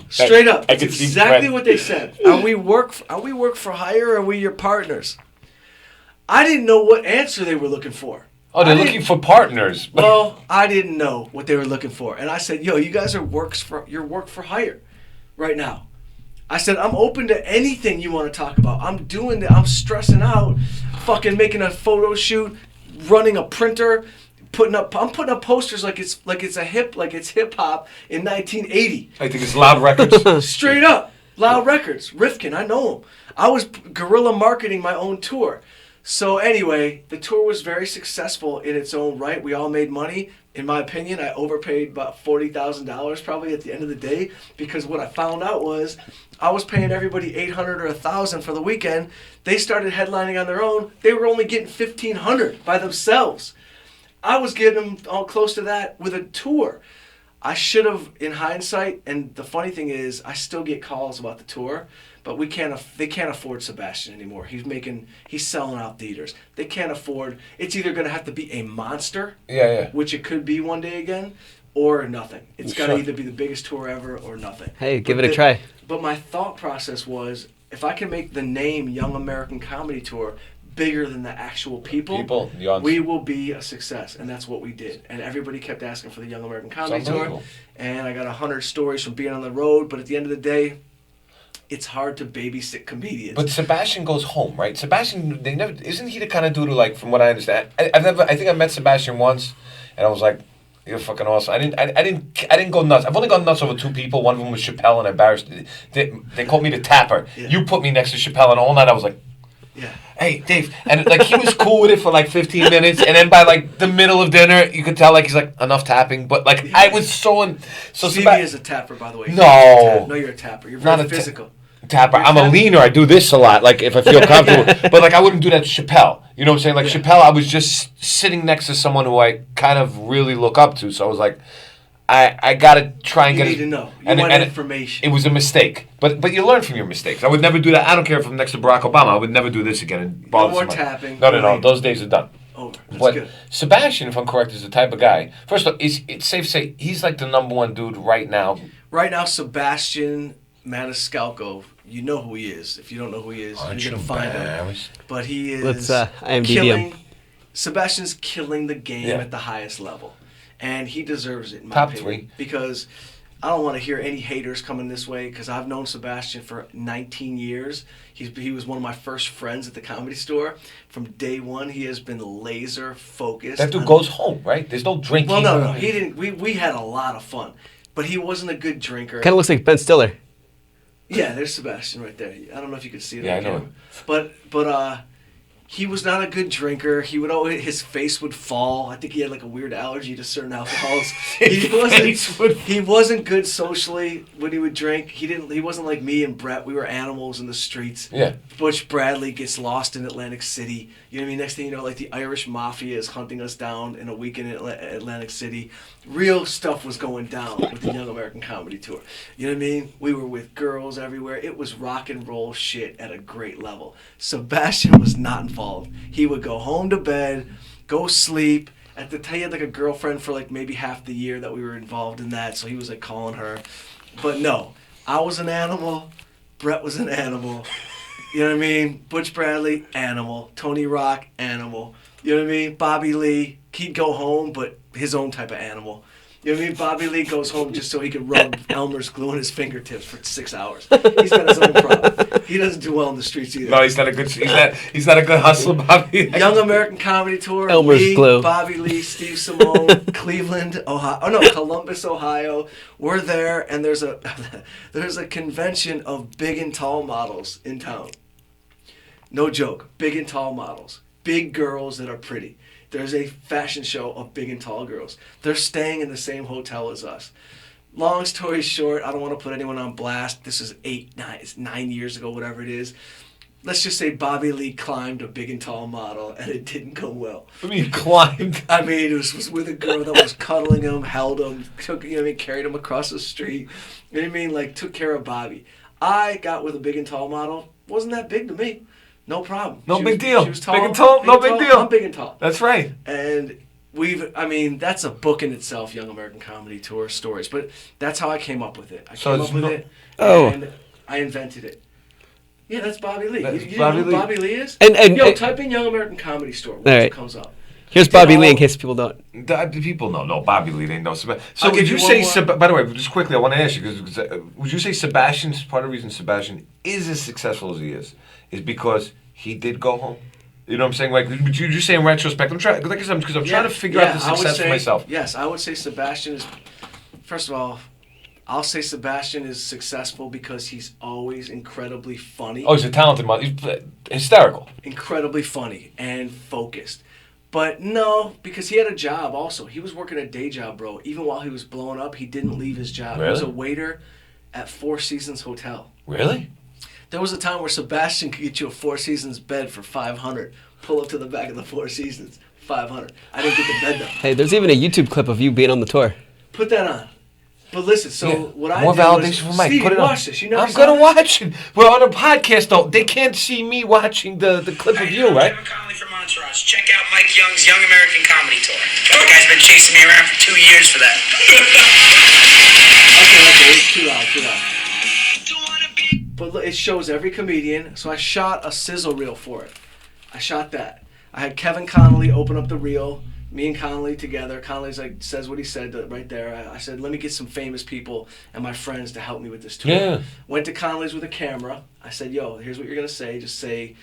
Speaker 1: Straight up.
Speaker 5: I
Speaker 1: That's
Speaker 5: could see
Speaker 1: exactly
Speaker 5: Brett.
Speaker 1: what they said. Are we work for hire or are we your partners? I didn't know what answer they were looking for.
Speaker 5: Oh, they're
Speaker 1: I
Speaker 5: looking
Speaker 1: didn't-
Speaker 5: for partners.
Speaker 1: Well, I didn't know what they were looking for, and I said, "Yo, you guys are work for hire, right now." I said, "I'm open to anything you want to talk about. I'm doing that. I'm stressing out, fucking making a photo shoot, running a printer, I'm putting up posters like it's hip hop in 1980.
Speaker 5: I think it's Loud Records.
Speaker 1: Straight up, Loud Records, Rifkin. I know him. I was guerrilla marketing my own tour." So anyway, the tour was very successful in its own right. We all made money. In my opinion, I overpaid about $40,000 probably at the end of the day, because what I found out was I was paying everybody $800 or $1,000 for the weekend. They started headlining on their own. They were only getting $1,500 by themselves. I was getting them all close to that with a tour. I should have, in hindsight, and the funny thing is, I still get calls about the tour, but they can't afford Sebastian anymore. He's selling out theaters. They can't afford. It's either going to have to be a monster,
Speaker 5: Yeah.
Speaker 1: which it could be one day again, or nothing. It's got to
Speaker 5: Sure.
Speaker 1: either be the biggest tour ever or nothing.
Speaker 2: Hey, give
Speaker 1: But
Speaker 2: it a try.
Speaker 1: But my thought process was, if I can make the name Young American Comedy Tour bigger than the actual people, we will be a success. And that's what we did. And everybody kept asking for the Young American Comedy
Speaker 5: It's
Speaker 1: Tour.
Speaker 5: unbelievable.
Speaker 1: And I got 100 stories from being on the road. But at the end of the day, it's hard to babysit comedians.
Speaker 5: But Sebastian goes home, right? Sebastian, isn't he the kind of dude who, like, from what I understand, I think I met Sebastian once, and I was like, "You're fucking awesome." I didn't go nuts. I've only gone nuts over two people. One of them was Chappelle, and embarrassed. They called me the Tapper.
Speaker 1: Yeah.
Speaker 5: You put me next to Chappelle, and all night I was like,
Speaker 1: yeah.
Speaker 5: "Hey, Dave," and like he was cool with it for like 15 minutes, and then by like the middle of dinner, you could tell like he's like, "Enough tapping," but like I was so
Speaker 1: Stevie is a tapper, by the way.
Speaker 5: No.
Speaker 1: No, you're a tapper. You're
Speaker 5: Not
Speaker 1: very
Speaker 5: a ta-
Speaker 1: physical.
Speaker 5: Tapper.
Speaker 1: You're
Speaker 5: I'm a
Speaker 1: tapper.
Speaker 5: leaner. I do this a lot. Like if I feel comfortable, but like I wouldn't do that to Chappelle. You know what I'm saying? Like
Speaker 1: Yeah.
Speaker 5: Chappelle, I was just sitting next to someone who I kind of really look up to. So I was like, I gotta try and
Speaker 1: You
Speaker 5: get
Speaker 1: need
Speaker 5: his-
Speaker 1: to know. You
Speaker 5: and-
Speaker 1: want
Speaker 5: and
Speaker 1: information.
Speaker 5: It was a mistake, but you learn from your mistakes. I would never do that. I don't care if I'm next to Barack Obama. I would never do this again and bother
Speaker 1: more
Speaker 5: someone.
Speaker 1: tapping.
Speaker 5: No.
Speaker 1: Wait.
Speaker 5: Those days are done.
Speaker 1: Over. That's
Speaker 5: But
Speaker 1: good.
Speaker 5: Sebastian, if I'm correct, is the type of guy. First of all, it's safe to say he's like the number one dude right now.
Speaker 1: Right now, Sebastian Maniscalco, you know who he is. If you don't know who he is, you're going to find him. But he is
Speaker 2: Let's, IMDb
Speaker 1: killing.
Speaker 2: him.
Speaker 1: Sebastian's killing the game
Speaker 5: Yeah.
Speaker 1: at the highest level. And he deserves it, in my
Speaker 5: Top
Speaker 1: opinion.
Speaker 5: three.
Speaker 1: Because I don't want to hear any haters coming this way, because I've known Sebastian for 19 years. He was one of my first friends at the Comedy Store. From day one, he has been laser focused.
Speaker 5: That dude
Speaker 1: on-
Speaker 5: goes home, right? There's no drinking.
Speaker 1: Well, no, he didn't. We had a lot of fun. But he wasn't a good drinker.
Speaker 2: Kind of looks like Ben Stiller.
Speaker 1: Yeah, there's Sebastian right there. I don't know if you can see it.
Speaker 5: Yeah,
Speaker 1: on
Speaker 5: I know
Speaker 1: camera.
Speaker 5: him.
Speaker 1: But he was not a good drinker. He would always, his face would fall. I think he had like a weird allergy to certain alcohols. He wasn't good socially when he would drink. He wasn't like me and Brett. We were animals in the streets.
Speaker 5: Yeah.
Speaker 1: Butch Bradley gets lost in Atlantic City. You know what I mean? Next thing you know, like the Irish Mafia is hunting us down in a weekend in Atlantic City. Real stuff was going down with the Young American Comedy Tour. You know what I mean? We were with girls everywhere. It was rock and roll shit at a great level. Sebastian was not involved. He would go home to bed, go sleep. At the time, he had like a girlfriend for like maybe half the year that we were involved in that. So he was like calling her. But no, I was an animal. Brett was an animal. You know what I mean? Butch Bradley, animal. Tony Rock, animal. You know what I mean? Bobby Lee, he'd go home, but his own type of animal. You know what I mean? Bobby Lee goes home just so he can rub Elmer's glue on his fingertips for 6 hours. He's got his own problem. He doesn't do well in the streets either.
Speaker 5: No, he's not a good. He's not a good hustler, Bobby.
Speaker 1: Young American Comedy Tour.
Speaker 2: Elmer's
Speaker 1: me,
Speaker 2: Glue.
Speaker 1: Bobby Lee, Steve Simone, Cleveland, Ohio. Oh no, Columbus, Ohio. We're there, and there's a convention of big and tall models in town. No joke, big and tall models, big girls that are pretty. There's a fashion show of big and tall girls. They're staying in the same hotel as us. Long story short, I don't want to put anyone on blast. This is 9 years ago, whatever it is. let's just say Bobby Lee climbed a big and tall model, and it didn't go well.
Speaker 5: I mean, climbed.
Speaker 1: I mean, it was with a girl that was cuddling him, held him, took, you know what I mean, carried him across the street. You know what I mean? Like, took care of Bobby. I got with a big and tall model. Wasn't that big to me. No problem.
Speaker 5: No
Speaker 1: She
Speaker 5: big
Speaker 1: was-
Speaker 5: deal.
Speaker 1: She was tall.
Speaker 5: Big and tall, no
Speaker 1: and
Speaker 5: big
Speaker 1: tall.
Speaker 5: deal.
Speaker 1: I'm big and tall.
Speaker 5: That's right.
Speaker 1: And that's a book in itself, Young American Comedy Tour stories. But that's how I came up with it. I
Speaker 5: So
Speaker 1: came
Speaker 5: it's
Speaker 1: up with
Speaker 5: no-
Speaker 1: it,
Speaker 2: Oh.
Speaker 1: and I invented it. Yeah, that's Bobby Lee.
Speaker 5: That's
Speaker 1: You
Speaker 5: Bobby
Speaker 1: know who
Speaker 5: Lee.
Speaker 1: Bobby Lee is?
Speaker 2: And-
Speaker 1: Yo,
Speaker 2: and-
Speaker 1: type in Young American Comedy Store. What
Speaker 2: right.
Speaker 1: comes up?
Speaker 2: Here's Bobby Lee in case people don't.
Speaker 5: The people know Bobby Lee. They know Sebastian. So
Speaker 1: I'll
Speaker 5: would
Speaker 1: give
Speaker 5: you
Speaker 1: you
Speaker 5: say?
Speaker 1: one more.
Speaker 5: By the way, just quickly, I want to ask you because would you say Sebastian's part of the reason Sebastian is as successful as he is because he did go home? You know what I'm saying? Like, would you say in retrospect? I'm trying because I'm trying to figure out the
Speaker 1: I would
Speaker 5: success for
Speaker 1: say-
Speaker 5: myself.
Speaker 1: Yes, I would say Sebastian is. First of all, I'll say Sebastian is successful because he's always incredibly funny.
Speaker 5: Oh, he's a talented man. He's hysterical.
Speaker 1: Incredibly funny and focused. But no, because he had a job also. He was working a day job, bro. Even while he was blowing up, he didn't leave his job. He was a
Speaker 5: Really?
Speaker 1: waiter at Four Seasons Hotel.
Speaker 5: Really?
Speaker 1: There was a time where Sebastian could get you a Four Seasons bed for $500. Pull up to the back of the Four Seasons, $500. I didn't get the bed though.
Speaker 2: Hey, there's even a YouTube clip of you being on the tour.
Speaker 1: Put that on. But listen, so
Speaker 5: Yeah.
Speaker 1: what I
Speaker 5: More
Speaker 1: did was,
Speaker 5: validation for Mike.
Speaker 1: Stevie,
Speaker 5: Put it on.
Speaker 1: watch this. You never
Speaker 5: I'm
Speaker 1: saw
Speaker 5: gonna
Speaker 1: that?
Speaker 5: watch it. We're on a podcast though. They can't see me watching the clip of you, right?
Speaker 6: I'm Connolly from Entourage. Check out Mike Young's Young American Comedy Tour. That guy's been chasing me around for 2 years for that.
Speaker 1: Okay, it's too loud. But look, it shows every comedian. So I shot a sizzle reel for it. I shot that. I had Kevin Connolly open up the reel. Me and Connolly together. Connolly's like says what he said right there. I said, let me get some famous people and my friends to help me with this tour.
Speaker 5: Yeah.
Speaker 1: Went to Connolly's with a camera. I said, yo, here's what you're gonna say. Just say,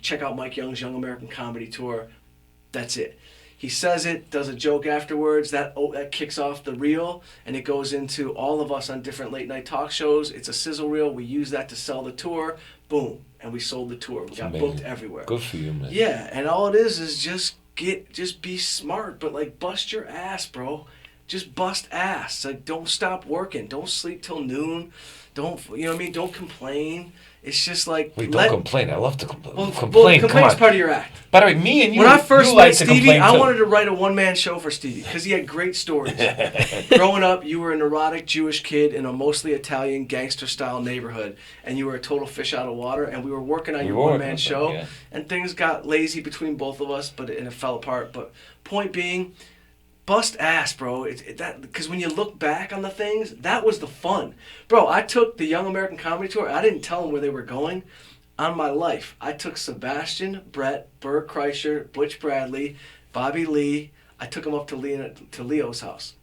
Speaker 1: check out Mike Young's Young American Comedy Tour. That's it. He says it, does a joke afterwards. That kicks off the reel, and it goes into all of us on different late night talk shows. It's a sizzle reel. We use that to sell the tour. Boom, and we sold the tour. We got
Speaker 5: amazing.
Speaker 1: booked everywhere.
Speaker 5: Good for you, man.
Speaker 1: Yeah, and all it is just be smart, but like bust your ass, bro. Just bust ass. Like don't stop working. Don't sleep till noon. Don't Don't complain. It's just like
Speaker 5: Wait, don't complain. I love to complain.
Speaker 1: Well,
Speaker 5: complain. Come
Speaker 1: complain's
Speaker 5: on.
Speaker 1: part of your act.
Speaker 5: By the way, me and you.
Speaker 1: When I first
Speaker 5: you like
Speaker 1: met
Speaker 5: to
Speaker 1: Stevie,
Speaker 5: complain
Speaker 1: I
Speaker 5: too.
Speaker 1: wanted to write a one-man show for Stevie because he had great stories. Growing up, you were a neurotic Jewish kid in a mostly Italian gangster-style neighborhood, and you were a total fish out of water, and we were working on
Speaker 5: We
Speaker 1: your
Speaker 5: were
Speaker 1: one-man
Speaker 5: working
Speaker 1: show,
Speaker 5: on it, yeah.
Speaker 1: and things got lazy between both of us, and it fell apart. But point being, bust ass, bro. Because when you look back on the things, that was the fun. Bro, I took the Young American Comedy Tour. I didn't tell them where they were going. On my life, I took Sebastian, Brett, Bert Kreischer, Butch Bradley, Bobby Lee. I took them up to Leo's house.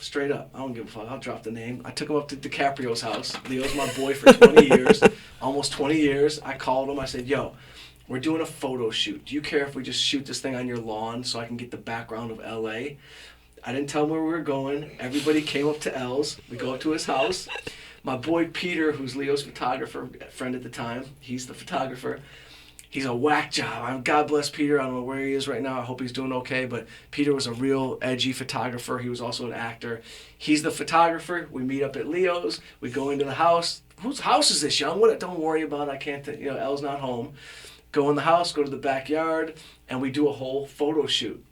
Speaker 1: Straight up. I don't give a fuck. I'll drop the name. I took him up to DiCaprio's house. Leo's my boy for 20 years, almost 20 years. I called him. I said, yo, we're doing a photo shoot. Do you care if we just shoot this thing on your lawn so I can get the background of LA? I didn't tell him where we were going. Everybody came up to L's. We go up to his house. My boy Peter, who's Leo's photographer, friend at the time, he's the photographer. He's a whack job. God bless Peter. I don't know where he is right now. I hope he's doing okay. But Peter was a real edgy photographer. He was also an actor. He's the photographer. We meet up at Leo's. We go into the house. Whose house is this, young? What? Don't worry about it. I can't. Elle's not home. Go in the house. Go to the backyard, and we do a whole photo shoot.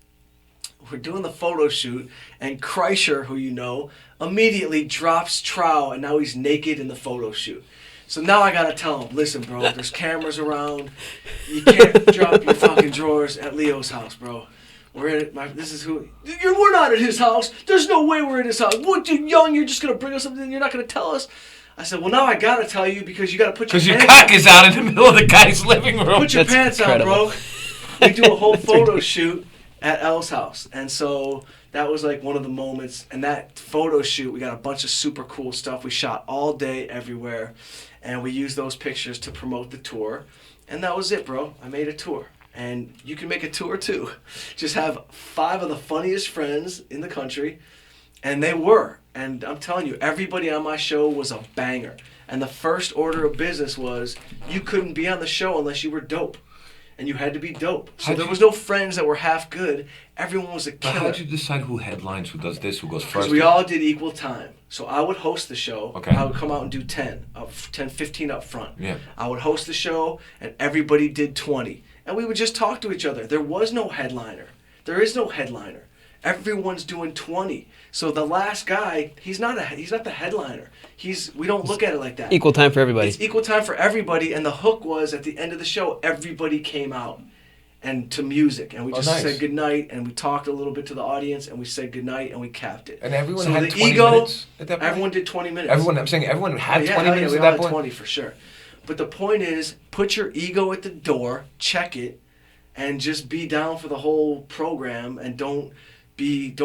Speaker 1: We're doing the photo shoot, and Kreischer, who you know, immediately drops trow, and now he's naked in the photo shoot. So now I gotta tell him, listen, bro, there's cameras around. You can't drop your fucking drawers at Leo's house, bro. We're not at his house. There's no way we're at his house. What, you young? You're just gonna bring us something and you're not gonna tell us? I said, well, now I gotta tell you because you gotta put your
Speaker 5: Because your
Speaker 1: pants
Speaker 5: cock is out in the middle of the guy's living room.
Speaker 1: Put your
Speaker 2: That's
Speaker 1: pants on,
Speaker 2: incredible.
Speaker 1: bro. We do a whole photo shoot at Elle's house. And so that was like one of the moments. And that photo shoot, we got a bunch of super cool stuff. We shot all day, everywhere. And we used those pictures to promote the tour. And that was it, bro. I made a tour. And you can make a tour too. Just have 5 of the funniest friends in the country. And they were. And I'm telling you, everybody on my show was a banger. And the first order of business was you couldn't be on the show unless you were dope. and you had to be dope. So there was no friends that were half good. Everyone was a
Speaker 5: But
Speaker 1: killer.
Speaker 5: how did you decide who headlines, who does this, who goes
Speaker 1: Because
Speaker 5: first?
Speaker 1: we all did equal time. So I would host the show.
Speaker 5: Okay.
Speaker 1: I would come out and do 15 up front.
Speaker 5: Yeah.
Speaker 1: I would host the show, and everybody did 20. And we would just talk to each other. There was no headliner. There is no headliner. Everyone's doing 20. So the last guy, he's not the headliner. We don't look at it like that.
Speaker 2: Equal time for everybody.
Speaker 1: It's equal time for everybody, and the hook was at the end of the show, everybody came out and to music, and we just
Speaker 5: nice.
Speaker 1: said goodnight, and we talked a little bit to the audience, and we said goodnight, and we capped it.
Speaker 5: And everyone
Speaker 1: so
Speaker 5: had
Speaker 1: the
Speaker 5: 20
Speaker 1: ego,
Speaker 5: minutes at that point?
Speaker 1: Everyone did 20 minutes.
Speaker 5: I'm saying everyone had
Speaker 1: Oh, yeah,
Speaker 5: 20
Speaker 1: hell
Speaker 5: minutes
Speaker 1: yeah,
Speaker 5: at
Speaker 1: we all
Speaker 5: that
Speaker 1: had
Speaker 5: point?
Speaker 1: 20 for sure. But the point is, put your ego at the door, check it, and just be down for the whole program, and don't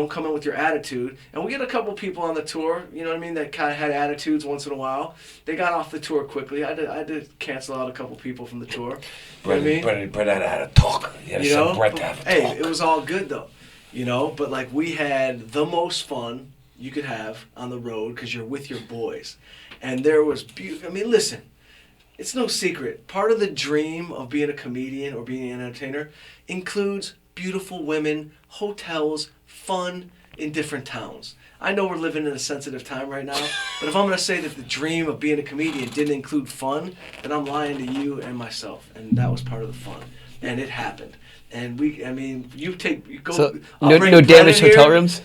Speaker 1: come in with your attitude. And we get a couple people on the tour, you know what I mean, that kind of had attitudes once in a while. They got off the tour quickly. I had to cancel out a couple people from the tour. You know what I mean?
Speaker 5: Brett had to talk. He had to
Speaker 1: You
Speaker 5: send
Speaker 1: know,
Speaker 5: Brett to
Speaker 1: but,
Speaker 5: have a
Speaker 1: hey,
Speaker 5: talk.
Speaker 1: it was all good though, you know. But like we had the most fun you could have on the road because you're with your boys, and there was I mean, listen, it's no secret. Part of the dream of being a comedian or being an entertainer includes beautiful women, hotels, fun in different towns. I know we're living in a sensitive time right now, but if I'm going to say that the dream of being a comedian didn't include fun, then I'm lying to you and myself, and that was part of the fun, and it happened. And you go.
Speaker 2: So
Speaker 1: I'll
Speaker 2: no
Speaker 1: bring
Speaker 2: no
Speaker 1: Brett
Speaker 2: damaged
Speaker 1: in here.
Speaker 2: hotel rooms.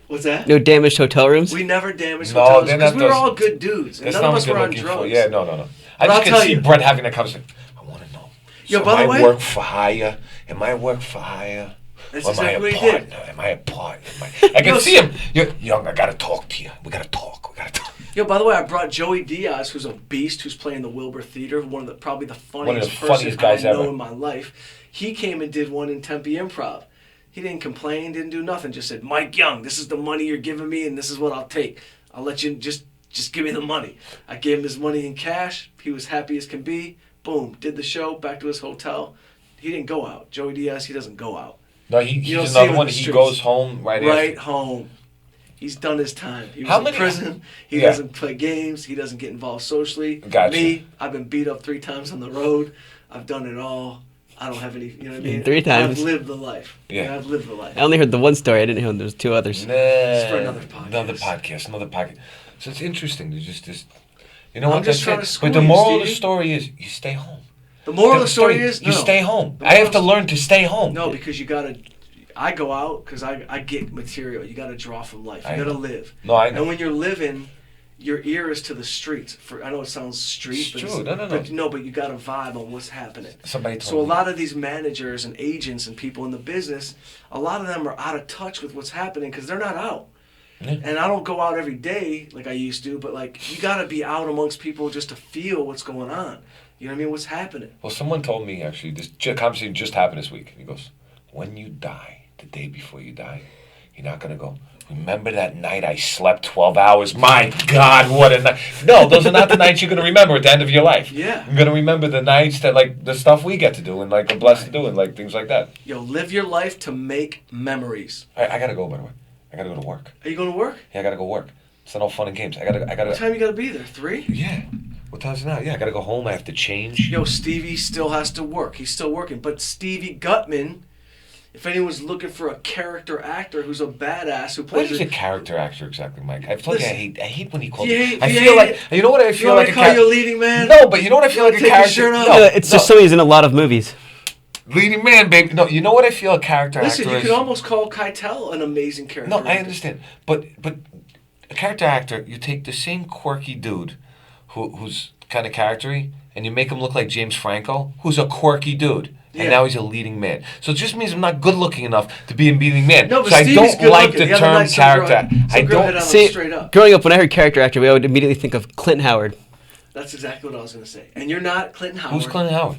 Speaker 1: What's that?
Speaker 2: No damaged hotel rooms.
Speaker 1: We never damaged
Speaker 5: No,
Speaker 1: hotels
Speaker 5: they're
Speaker 1: because
Speaker 5: not
Speaker 1: we were
Speaker 5: those-
Speaker 1: all good dudes, and
Speaker 5: That's
Speaker 1: none
Speaker 5: not
Speaker 1: of
Speaker 5: what
Speaker 1: us
Speaker 5: they're
Speaker 1: were on
Speaker 5: looking
Speaker 1: drugs.
Speaker 5: for. Yeah, no. I
Speaker 1: But I'll
Speaker 5: just
Speaker 1: tell
Speaker 5: can see
Speaker 1: you-
Speaker 5: Brett having that conversation. I want to know.
Speaker 1: Yo,
Speaker 5: So
Speaker 1: by the
Speaker 5: am
Speaker 1: way-
Speaker 5: I work for hire? Am I work for hire?
Speaker 1: That's
Speaker 5: Or am I
Speaker 1: exactly
Speaker 5: a
Speaker 1: what he did.
Speaker 5: partner? Am I a partner? I can
Speaker 1: No,
Speaker 5: see him. Young, I gotta talk to you. We gotta talk.
Speaker 1: Yo, by the way, I brought Joey Diaz, who's a beast, who's playing the Wilbur Theater, probably the funniest person
Speaker 5: guys
Speaker 1: I know
Speaker 5: ever.
Speaker 1: in my life. He came and did one in Tempe Improv. He didn't complain, didn't do nothing. Just said, Mike Young, this is the money you're giving me, and this is what I'll take. I'll let you just give me the money. I gave him his money in cash. He was happy as can be. Boom, did the show, back to his hotel. He didn't go out. Joey Diaz, he doesn't go out.
Speaker 5: No,
Speaker 1: You don't
Speaker 5: he's
Speaker 1: see him
Speaker 5: another
Speaker 1: in
Speaker 5: one.
Speaker 1: the
Speaker 5: He
Speaker 1: streets.
Speaker 5: goes home right after.
Speaker 1: Home. He's done his time. He was
Speaker 5: How
Speaker 1: in
Speaker 5: many-
Speaker 1: prison. He
Speaker 5: Yeah.
Speaker 1: doesn't play games. He doesn't get involved socially.
Speaker 5: Gotcha.
Speaker 1: Me, I've been beat up 3 times on the road. I've done it all. I don't have any, you know what I mean?
Speaker 2: 3 times.
Speaker 1: I've lived the life.
Speaker 5: Yeah.
Speaker 1: I've lived the life.
Speaker 2: I only heard the one story. I didn't hear there's 2 others.
Speaker 5: Nah,
Speaker 1: for another podcast.
Speaker 5: Another podcast. So it's interesting. There's just you know
Speaker 1: I'm
Speaker 5: what?
Speaker 1: just
Speaker 5: That's
Speaker 1: trying
Speaker 5: it.
Speaker 1: to school
Speaker 5: But the
Speaker 1: you,
Speaker 5: moral of the
Speaker 1: Stevie.
Speaker 5: story is you stay home.
Speaker 1: The moral of the story is
Speaker 5: you
Speaker 1: no.
Speaker 5: stay home.
Speaker 1: The
Speaker 5: I have to
Speaker 1: moral-
Speaker 5: learn to stay home.
Speaker 1: No, because you gotta. I go out because I get material. You gotta draw from life. You
Speaker 5: I
Speaker 1: gotta
Speaker 5: know.
Speaker 1: live.
Speaker 5: No, I know.
Speaker 1: And when you're living, your ear is to the streets. I know it sounds street,
Speaker 5: It's
Speaker 1: but
Speaker 5: true. No.
Speaker 1: But you got to vibe on what's happening.
Speaker 5: Somebody told
Speaker 1: So a
Speaker 5: me.
Speaker 1: lot of these managers and agents and people in the business, a lot of them are out of touch with what's happening because they're not out.
Speaker 5: Yeah.
Speaker 1: And I don't go out every day like I used to, but like you got to be out amongst people just to feel what's going on. You know what I mean? What's happening?
Speaker 5: Well, someone told me actually this conversation just happened this week. He goes, "When you die, the day before you die, you're not gonna go. Remember that night I slept 12 hours? My God, what a night!" No, those are not the nights you're gonna remember at the end of your life.
Speaker 1: Yeah.
Speaker 5: You're gonna remember the nights that like the stuff we get to do and like are blessed to do and like things like that.
Speaker 1: Yo, live your life to make memories.
Speaker 5: I gotta go, by the way. I gotta go to work.
Speaker 1: Are you going to work?
Speaker 5: Yeah, I gotta go work. It's not all fun and games. I gotta.
Speaker 1: What time you got to be there? 3?
Speaker 5: Yeah. What time is it now? Yeah, I gotta go home. I have to change.
Speaker 1: Yo, Stevie still has to work. He's still working. But Stevie Gutman, if anyone's looking for a character actor who's a badass who
Speaker 5: What
Speaker 1: plays
Speaker 5: is a character actor exactly, Mike? I've told
Speaker 1: Listen,
Speaker 5: you I hate when he calls.
Speaker 1: you
Speaker 5: me.
Speaker 1: hate-
Speaker 5: I
Speaker 1: you
Speaker 5: feel
Speaker 1: hate
Speaker 5: like
Speaker 1: it?
Speaker 5: you know what I
Speaker 1: You
Speaker 5: feel
Speaker 1: want
Speaker 5: like
Speaker 1: me
Speaker 5: a
Speaker 1: to call you a
Speaker 5: character.
Speaker 1: leading man?
Speaker 5: No, but you know what I feel
Speaker 1: You
Speaker 5: like a
Speaker 1: wanna take your
Speaker 5: character.
Speaker 1: shirt off?
Speaker 5: No,
Speaker 2: It's just somebody's in a lot of movies.
Speaker 5: leading man, baby. No, you know what I feel a character
Speaker 1: Listen,
Speaker 5: actor
Speaker 1: you
Speaker 5: is.
Speaker 1: could almost call Keitel an amazing character.
Speaker 5: No, I
Speaker 1: actor.
Speaker 5: understand, but a character actor, you take the same quirky dude, who's kind of charactery, and you make him look like James Franco, who's a quirky dude.
Speaker 1: Yeah.
Speaker 5: And now he's a leading man. So it just means I'm not good looking enough to be a leading man.
Speaker 1: No, but
Speaker 5: so I
Speaker 1: Stevie's
Speaker 5: don't
Speaker 1: good
Speaker 5: like
Speaker 1: looking.
Speaker 5: the
Speaker 1: The other
Speaker 5: term
Speaker 1: night some girl-
Speaker 5: character.
Speaker 1: some
Speaker 5: I
Speaker 1: girl hit
Speaker 5: don't.
Speaker 1: on him
Speaker 2: See,
Speaker 1: straight up.
Speaker 2: growing up, when I heard character actor, I would immediately think of Clint Howard.
Speaker 1: That's exactly what I was going to say. And you're not Clinton Howard.
Speaker 5: Who's Clint Howard?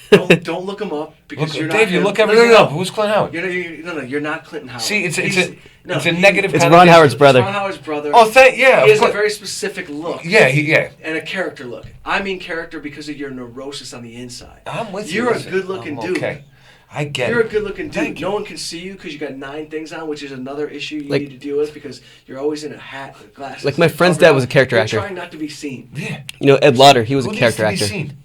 Speaker 1: Don't look him up because
Speaker 5: Look,
Speaker 1: you're not
Speaker 5: Dave, you
Speaker 1: him.
Speaker 5: look everything up. Who's Clint Howard?
Speaker 1: You're not Clinton Howard.
Speaker 5: See, it's
Speaker 1: He's-
Speaker 5: a negative.
Speaker 2: It's
Speaker 5: kind of
Speaker 2: Ron
Speaker 5: thing.
Speaker 2: Howard's brother.
Speaker 1: Ron Howard's brother.
Speaker 5: Oh, yeah.
Speaker 1: He
Speaker 5: of
Speaker 1: has a
Speaker 5: course.
Speaker 1: very specific look.
Speaker 5: Yeah.
Speaker 1: And a character look. I mean character because of your neurosis on the inside.
Speaker 5: I'm with you.
Speaker 1: You're a
Speaker 5: Listen,
Speaker 1: good-looking
Speaker 5: I'm
Speaker 1: dude.
Speaker 5: Okay, I get
Speaker 1: You're
Speaker 5: it.
Speaker 1: a good-looking dude.
Speaker 5: Thank you.
Speaker 1: No one can see you because you got 9 things on, which is another issue you
Speaker 2: Like-
Speaker 1: need to deal with because you're always in a hat with glasses.
Speaker 2: Like my friend's
Speaker 1: covered
Speaker 2: dad
Speaker 1: up.
Speaker 2: was a character
Speaker 1: You're
Speaker 2: actor.
Speaker 1: trying not to be seen.
Speaker 5: Yeah.
Speaker 2: You know, Ed Lauder, he was
Speaker 5: Who
Speaker 2: a
Speaker 5: needs
Speaker 2: character
Speaker 5: to be
Speaker 2: actor.
Speaker 5: seen?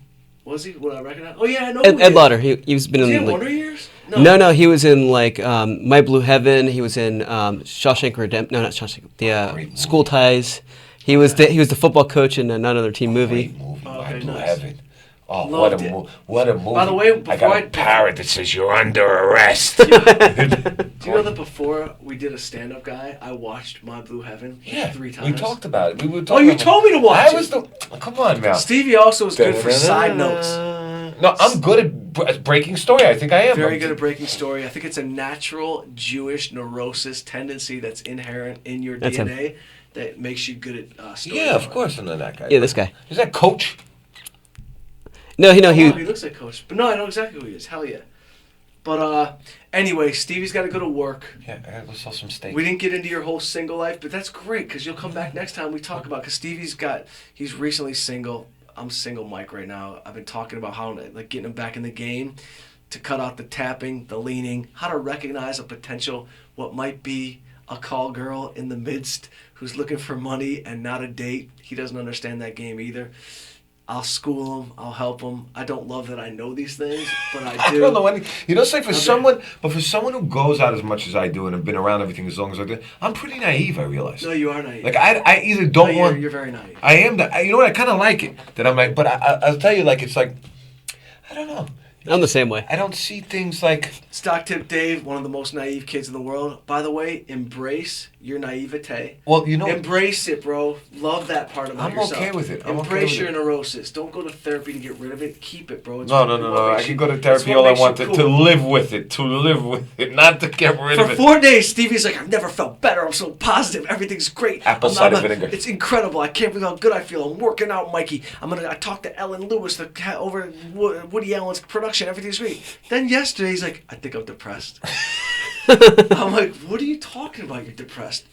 Speaker 1: Was he? Would I recognize? Oh yeah, I know.
Speaker 2: Ed,
Speaker 1: who he
Speaker 2: Ed
Speaker 1: is.
Speaker 2: Lauder. He's been
Speaker 1: Was he
Speaker 2: in
Speaker 1: in
Speaker 2: like,
Speaker 1: Wonder Years?
Speaker 2: no, he was in like My Blue Heaven. He was in Shawshank Redemption. No, not Shawshank. The
Speaker 5: Great movie.
Speaker 2: School Ties. He was the football coach in another team movie.
Speaker 5: Great movie,
Speaker 1: Okay,
Speaker 5: My Blue
Speaker 1: nice.
Speaker 5: Heaven. Oh,
Speaker 1: Loved it.
Speaker 5: what a movie!
Speaker 1: By the way,
Speaker 5: I
Speaker 1: before
Speaker 5: got
Speaker 1: I-
Speaker 5: a parrot that says you're under arrest.
Speaker 1: Do you know that before we did a stand-up guy, I watched My Blue Heaven like
Speaker 5: Yeah,
Speaker 1: 3 times?
Speaker 5: we talked about it. We were
Speaker 1: Oh,
Speaker 5: talking
Speaker 1: you
Speaker 5: about
Speaker 1: told me to watch
Speaker 5: I
Speaker 1: it.
Speaker 5: was the. Come on now.
Speaker 1: Stevie also is good for side notes.
Speaker 5: No, I'm good at breaking story. I think I am.
Speaker 1: Very good at breaking story. I think it's a natural Jewish neurosis tendency that's inherent in your
Speaker 2: That's him.
Speaker 1: DNA that makes you good at story.
Speaker 5: Yeah, of course, I know that guy.
Speaker 2: Yeah, this guy.
Speaker 5: Is that Coach?
Speaker 2: No,
Speaker 1: Oh,
Speaker 2: he.
Speaker 1: he looks like Coach. But no, I know exactly who he is. Hell yeah. But anyway, Stevie's got to go to work.
Speaker 5: Yeah, I gotta go sell some steak.
Speaker 1: We didn't get into your whole single life, but that's great because you'll come back next time we talk about. Because he's recently single. I'm single, Mike, right now. I've been talking about how like getting him back in the game, to cut out the tapping, the leaning, how to recognize a potential what might be a call girl in the midst who's looking for money and not a date. He doesn't understand that game either. I'll school him. I'll help him. I don't love that I know these things, but I do.
Speaker 5: I don't know any. You know, it's like for
Speaker 1: Okay.
Speaker 5: someone who goes out as much as I do and have been around everything as long as I do, I'm pretty naive. I realize.
Speaker 1: No, you are naive.
Speaker 5: Like I either don't
Speaker 1: No,
Speaker 5: want.
Speaker 1: You're very naive.
Speaker 5: I am. You know what? I kind of like it. That I'm like, but I'll tell you, like it's like, I don't know.
Speaker 2: I'm the same way.
Speaker 5: I don't see things like.
Speaker 1: Stock Tip Dave, one of the most naive kids in the world. By the way, embrace your naivete.
Speaker 5: Well, you know.
Speaker 1: Embrace it, bro. Love that part about
Speaker 5: I'm
Speaker 1: yourself.
Speaker 5: okay with it. I'm okay
Speaker 1: Embrace
Speaker 5: with
Speaker 1: your
Speaker 5: it.
Speaker 1: neurosis. Don't go to therapy to get rid of it. Keep it, bro. It's
Speaker 5: No.
Speaker 1: what
Speaker 5: I
Speaker 1: makes
Speaker 5: can
Speaker 1: you-
Speaker 5: go to
Speaker 1: it's
Speaker 5: therapy
Speaker 1: what
Speaker 5: all I
Speaker 1: makes you
Speaker 5: want
Speaker 1: cool.
Speaker 5: to live with it, not to get rid
Speaker 1: For
Speaker 5: of it.
Speaker 1: 4 days, Stevie's like, I've never felt better. I'm so positive. Everything's great.
Speaker 5: Apple
Speaker 1: I'm
Speaker 5: cider
Speaker 1: not-
Speaker 5: vinegar.
Speaker 1: It's incredible. I can't believe how good I feel. I'm working out, Mikey. I talked to Ellen Lewis over Woody Allen's production. Everything's great. Then yesterday, he's like, I think I'm depressed. I'm like, what are you talking about? You're depressed.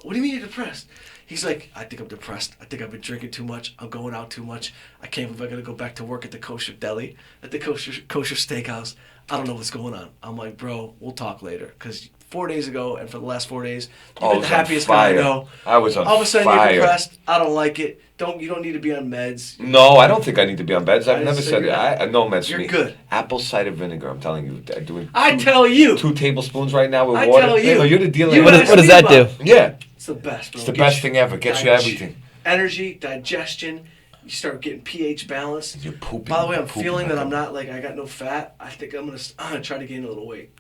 Speaker 1: What do you mean you're depressed? He's like, I think I'm depressed. I think I've been drinking too much. I'm going out too much. I can't believe I got to go back to work at the kosher deli, at the kosher steakhouse. I don't know what's going on. I'm like, bro, we'll talk later. Because 4 days ago, and for the last 4 days, you've
Speaker 5: I
Speaker 1: been
Speaker 5: was
Speaker 1: the
Speaker 5: on
Speaker 1: happiest guy I
Speaker 5: fire.
Speaker 1: know.
Speaker 5: I was on
Speaker 1: All of a sudden,
Speaker 5: fire.
Speaker 1: you're depressed. I don't like it. You don't need to be on meds.
Speaker 5: No, I don't think I need to be on meds.
Speaker 1: I
Speaker 5: I've never
Speaker 1: didn't say
Speaker 5: said
Speaker 1: you're
Speaker 5: that. No meds
Speaker 1: You're
Speaker 5: for me.
Speaker 1: good.
Speaker 5: Apple cider vinegar. I'm telling you, I'm doing.
Speaker 1: I tell you.
Speaker 5: 2 tablespoons right now with
Speaker 1: I
Speaker 5: water.
Speaker 1: tell you.
Speaker 5: Hey, no, you're the dealer.
Speaker 1: You
Speaker 2: What
Speaker 1: asked
Speaker 2: does
Speaker 1: me
Speaker 2: that
Speaker 1: about
Speaker 2: do?
Speaker 1: it.
Speaker 5: Yeah,
Speaker 1: It's the best, bro.
Speaker 5: it's the
Speaker 1: Gets
Speaker 5: best
Speaker 1: you
Speaker 5: thing ever. Gets you everything.
Speaker 1: Energy, digestion. You start getting pH balance.
Speaker 5: You're pooping.
Speaker 1: By the way, I'm
Speaker 5: pooping
Speaker 1: feeling
Speaker 5: like
Speaker 1: that I'm
Speaker 5: a-
Speaker 1: not I got no fat. I think I'm gonna try to gain a little weight.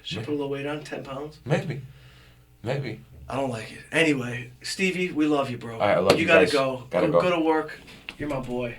Speaker 1: Should I put a little weight on? 10 pounds?
Speaker 5: Maybe.
Speaker 1: I don't like it. Anyway, Stevie, we love you, bro.
Speaker 5: All right, I love you
Speaker 1: gotta
Speaker 5: guys.
Speaker 1: go.
Speaker 5: Gotta go.
Speaker 1: Go to work. You're my boy.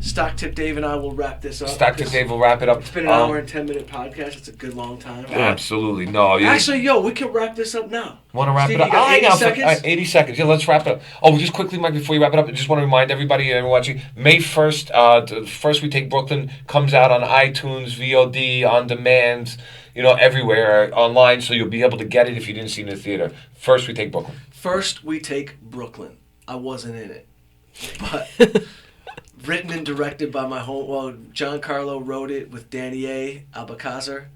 Speaker 1: Stock Tip Dave and I will wrap this up.
Speaker 5: Stock to
Speaker 1: because
Speaker 5: Dave will wrap it up.
Speaker 1: It's been an hour and 10-minute podcast. It's a good long time.
Speaker 5: Absolutely. No. You
Speaker 1: Actually, yo, we can wrap this up now.
Speaker 5: want to wrap
Speaker 1: Steve,
Speaker 5: it up?
Speaker 1: you got 80
Speaker 5: hang on
Speaker 1: seconds?
Speaker 5: 80 seconds. Yeah, let's wrap it up. Oh, just quickly, Mike, before you wrap it up, I just want to remind everybody and everyone watching, May 1st, First We Take Brooklyn comes out on iTunes, VOD, on demand, everywhere online, so you'll be able to get it if you didn't see it in the theater. First We Take Brooklyn.
Speaker 1: First, we take Brooklyn. I wasn't in it, but written and directed by John Carlo wrote it with Danny A. Albacazer.